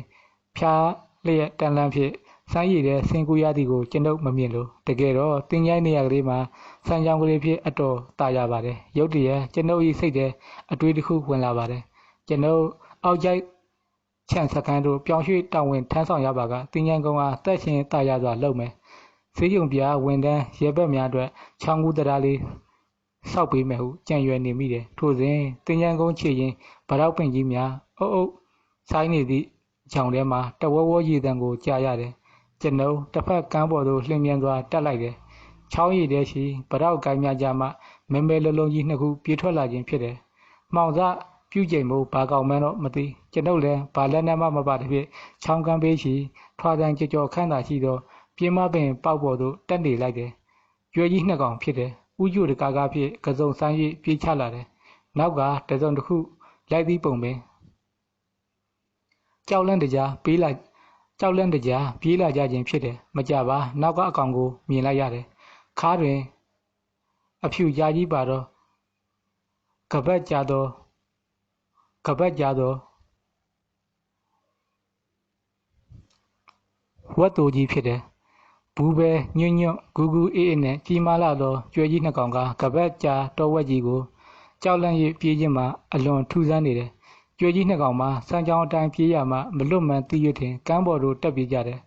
ဖျားလျက်တန်လန်းဖြင့်ဆိုင်းရည်တဲ့ဆင်းကူရသည်ကိုကျွန်ုပ်မမြင်လို့တကယ်တော့တင်းချိုင်းနေရာကလေးမှာဆန်းချောင်းကလေးဖြစ်အတော်တာရပါတယ်ရုတ်တရက်ကျွန်ုပ်၏စိတ်ထဲအတွေးတစ်ခုဝင်လာပါတယ်ကျွန်ုပ်အောက်ကျိုက်ချန့်စခန်းတို့ပြောင်းရွှေ့တောင်ဝင်ထမ်းဆောင်ရပါကတင်းချိုင်းကုန်းအားတက်ရှင်တာရစွာလုပ်မယ်ဆေးရုံပြဝန်တန်းရဲဘက်များအတွက်ချောင်းကူးတရားလေးစောက်ပေးမယ်ဟုကြံရွယ်နေမိတယ်ထို့စဉ်တင်းချိုင်းကုန်းခြေရင်ဗရောက်ပင်ကြီးများအုပ်ဆိုင်းနေသည့်ကြောင်ထဲမှာတဝဝရေတံကိုကြားရတယ်ကျွန်ုပ်တစ်ဖက်ကမ်းပေါ်သို့လှင်မြန်စွာတက်လိုက်တယ်။ချောင်းရည်ထဲရှိဗရောက်ကိုင်းများကြားမှမဲမဲလုံးလုံးကြီးနှစ်ခုပြေးထွက်လာခြင်းဖြစ်တယ်။မှောင်စပြုတ်ကျိန်မို့ဘာကောင်မှန်းတော့မသိကျွန်ုပ်လည်းဘာလက်နဲ့မှမပါတဲ့ဖြင့်ချောင်းကမ်းပေးရှိထွားတန်းကြော်ခန့်သာရှိသောပြင်းမပင်ပေါက်ပေါ်သို့တက်နေလိုက်တယ်။ကျွဲကြီးနှစ်ကောင်ဖြစ်တယ်။ဥကျိုတကားကားဖြင့်ကစုံဆိုင်း၍ပြေးချလာတယ်။နောက်ကတစုံတစ်ခုလိုက်သည့်ပုံပင်ကြောက်လန့်တကြားပြေးလာကြခြင်းဖြစ်တယ်မကြပါနောက်ကအကောင်ကိုမြင်လိုက်ရတယ်ခါတွင်အဖြူကြာကြီးပါတော့ကပတ်ကြသောဝတ်တူကြီးဖြစ်တယ်ဘူးပဲညွန့်ဂူဂူအေးအေးနဲ့ကြီးမားလာသောကျွဲကြီးနှစ်ကောင်ကကပတ်ကြာတော်ဝက်ကြီးကိုကြောက်လန့်၍ပြေးခြင်းမှာအလွန်ထူးဆန်းနေတယ်ကျွဲကြီးနှစ်ကောင်မှာစမ်းချောင်းအတိုင်းပြေးရမှမလွတ်မှန်သိရထင်ကမ်းပေါ်သို့တက်ပြေးကြတယ်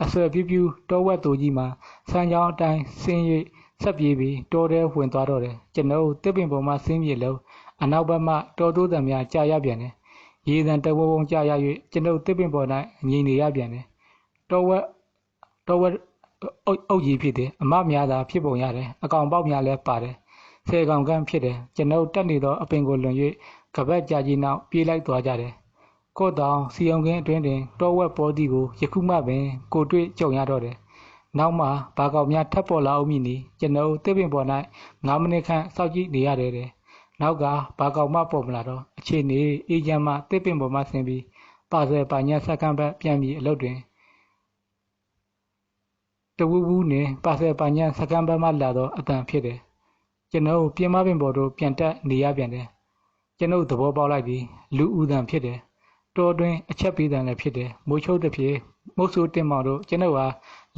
အဆွဲပြူးပြူးတောဝက်တူကြီးမှာစမ်းချောင်းအတိုင်းဆင်း၍ဆက်ပြေးပြီးတောထဲဝင်သွားတော့တယ်ကျွန်ုပ်တစ်ပင်ပေါ်မှဆင်းပြေလို့အနောက်ဘက်မှတောတိုးတံများကြာရပြန်တယ်ရေတံတဝုံကြာရ၍ကျွန်ုပ်တစ်ပင်ပေါ်၌ငြိမ်နေရပြန်တယ်တောဝက်အုပ်ကြီးဖြစ်တယ်အမများသာဖြစ်ပုံရတယ်အကောင်ပေါက်များလည်းပါတယ်10ကောင်ခန့်ဖြစ်တယ်ကျွန်ုပ်တက်နေသောအပင်ကိုလွန်၍ကပတ်ကြာကြီးနောက်ပြေးလိုက်သွားကြတယ်ကို့တောင်စီအောင်ခင်းအတွင်းတွင်တောဝက်ပေါ်သည်ကိုယခုမှပင်ကိုတွေ့ကြုံရတော့တယ် နောက်မှဘာကောင်များထပ်ပေါ်လာအောင်မည်နီကျွန်တော်တစ်ပင်ပေါ်၌9မိနစ်ခန့်စောင့်ကြည့်နေရတယ်တဲ့နောက်ကဘာကောင်မှပေါ်မလာတော့အခြေအနေအေဂျင့်မှတစ်ပင်ပေါ်မှဆင်းပြီးပါဆယ်ပါညက်စက္ကန့်ဘက်ပြန်ပြီးအလုပ်တွင်တဝူးဝူးနှင့်ပါဆယ်ပါညက်စက္ကန့်ဘက်မှလာတော့အတန်ဖြစ်တယ်ကျွန်တော်ပြင်မပင်ပေါ်တို့ပြန်တက်နေရပြန်တယ်ကျွန်တော်သဘောပေါက်လိုက်ပြီးလူဦးတန်ဖြစ်တယ်တော်တွင်အချက်ပေးတယ်လည်းဖြစ်တယ်မိုးချုပ်တစ်ပြေမုတ်ဆိုးတင်မောင်တို့ကျွန်တော်ဟာ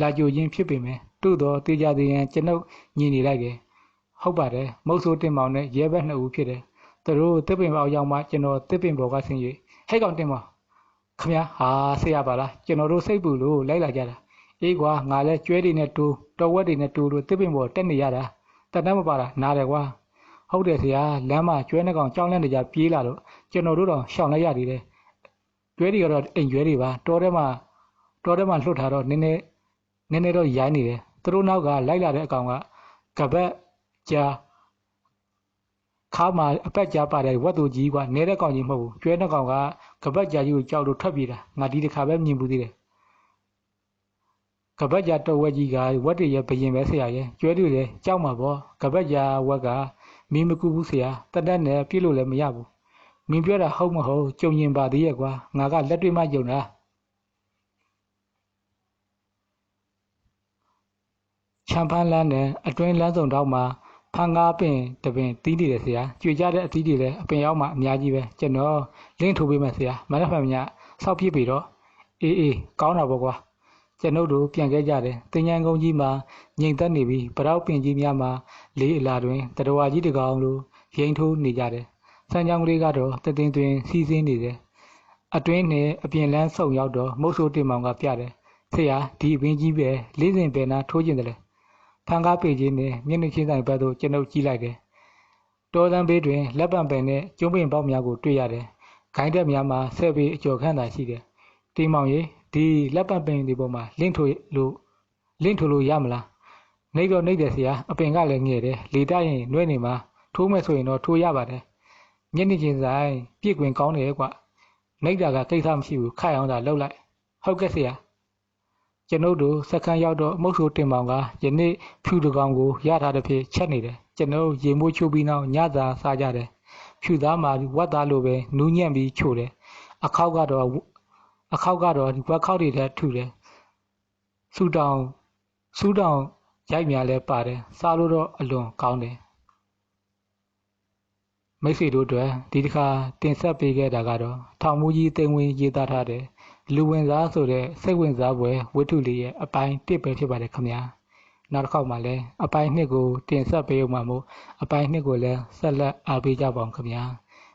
လာကြိုခြင်းဖြစ်ပေမဲ့တို့တော့တေးကြသေးရင်ကျွန်တော်ညီနေလိုက်တယ်ဟုတ်ပါတယ်မုတ်ဆိုးတင်မောင်နဲ့ရဲဘက်2ဦးဖြစ်တယ်သူတို့တစ်ပင်ပေါ်ရောက်မှကျွန်တော်တစ်ပင်ပေါ်ကဆင်း၍ဟဲ့ကောင်တင်မောင်ခမဟာဆေးရပါလားကျွန်တော်တို့စိတ်ပူလို့လိုက်လာကြတာအေးကွာငါလဲကျွဲတွေနဲ့တူတော်ဝက်တွေနဲ့တူလို့တစ်ပင်ပေါ်တက်နေရတာတတ်တမ်းမပါလားနားတယ်ကွာဟုတ်တယ်ဆရာလမ်းမှာကျွဲနှစ်ကောင်ကြောင်းလန့်နေကြပြေးလာတော့ကျွန်တော်တို့တော့ရှောင်လိုက်ရသေးတယ်ကျွဲတွေကတော့အိမ်ကျွဲတွေပါတောထဲမှာလွတ်ထားတော့နည်းနည်းတော့ရိုင်းနေတယ်သူတို့နောက်ကလိုက်လာတဲ့အကောင်ကကပတ်ကြာခါမှာအပတ်ကြာပါတယ်ဝတ်သူကြီးကွာနဲတဲ့ကောင်ကြီးမဟုတ်ဘူးကျွဲနှစ်ကောင်ကကပတ်ကြာကြီးကိုကြောက်လို့ထွက်ပြေးတာငါဒီတစ်ခါပဲမြင်ဘူးသေးတယ်ကပတ်ကြာတော်ဝက်ကြီးကဝက်တွေရဲ့ဘယင်ပဲဆရာရဲ့ကျွဲတွေလည်းကြောက်မှာပေါ့ကပတ်ကြာဝက်ကမင်းမကူဘူးဆရာတက်တက်နဲ့ပြည့်လို့လည်းမရဘူးမင်းပြောတာဟုတ်မဟုတ်ကြုံရင်ပါသေးရဲ့ကွာငါကလက်တွေ့မှကြုံတာချမ်ဖန်းလန်းနဲ့အတွင်းလမ်းစုံတောက်မှာဖန်ကားပင်တပင်တီးနေတယ်ဆရာကြွေကြတဲ့အသီးတွေလည်းအပင်ရောက်မှအများကြီးပဲကျွန်တော်လင်းထိုးပေးမယ်ဆရာမနက်ဖြန်ညစောက်ပြစ်ပြီတော့အေးကောင်းတာပေါ့ကွာကျွန်ုပ်တို့ပြန်ခဲ့ကြတယ်တင်ញံကုန်းကြီးမှာငိမ်သက်နေပြီးပရောက်ပင်ကြီးများမှာလေးအလာတွင်တရဝါကြီးတကောင်လိုရိန်ထိုးနေကြတယ်စမ်းချောင်းကလေးကတော့တည်တွင်စီးစင်းနေတယ်အတွင်းနဲ့အပြင်လန်းဆုံရောက်တော့မုတ်ဆိုးတင်မောင်ကပြတယ်ဆရာဒီအပင်ကြီးပဲလေးစင်ပင်နာထိုးကျင်တယ်လေဖန်ကားပေကြီးနဲ့မျက်နှာချင်းဆိုင်ဘက်သို့ကျွန်ုပ်ကြည့်လိုက်တယ်တောတန်းဘေးတွင်လက်ပံပင်နဲ့ကျုံးပင်ပေါက်များကိုတွေ့ရတယ်ဂိုင်းတက်များမှာဆဲပေအကျော်ခန့်သာရှိတယ်တင်မောင်ရေဒီလက်ပံပင်ဒီပေါ်မှာလင့်ထိုလို့ရမလားနှိပ်တော့နှိပ်တယ်ဆရာအပင်ကလည်းငယ်တယ်လေတိုက်ရင်နှွဲနေမှာထိုးမယ်ဆိုရင်တော့ထိုးရပါတယ်မျက်နှာချင်းဆိုင်ပြည့်ကွင်ကောင်းတယ်ကွနှိပ်တာကကိစ္စမရှိဘူးခိုက်အောင်သာလှုပ်လိုက်ဟုတ်ကဲ့ဆရာကျွန်ုပ်တို့စက္ကန့်ရောက်တော့မုတ်ဆိုးတင်မောင်ကယနေ့ဖြူတကောင်ကိုရထားတဲ့ဖြစ်ချက်နေတယ်ကျွန်ုပ်ရေမိုးချိုးပြီးနောက်ညစာစားကြတယ်ဖြူသားမှာဝတ်သားလိုပဲနူးညံ့ပြီးချိုတယ်အခောက်ကတော့ဝက်ခောက်တွေထက်ထူတယ်စူတောင်ရိုက်များလဲပါတယ်စားလို့တော့အလွန်ကောင်းတယ်မိတ်ဆွေတို့အတွက်ဒီတစ်ခါတင်ဆက်ပေးခဲ့တာကတော့ထောင်မူကြီးသိန်းဝင်းရေးသားထားတဲ့လူဝင်စားဆိုတဲ့စိတ်ဝင်စားပွဲဝတ္ထုလေးရဲ့အပိုင်း1ပဲဖြစ်ပါတယ်ခင်ဗျာနောက်တစ်ခေါက်မှာလည်းအပိုင်း2ကိုတင်ဆက်ပေးအောင်မှာမို့အပိုင်း2ကိုလည်းဆက်လက်အားပေးကြပါအောင်ခင်ဗျာ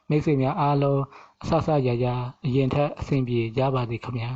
မိတ်ဆွေများအားလုံးအဆအဆရရအရင်ထက်အဆင်ပြေကြပါစေခင်ဗျာ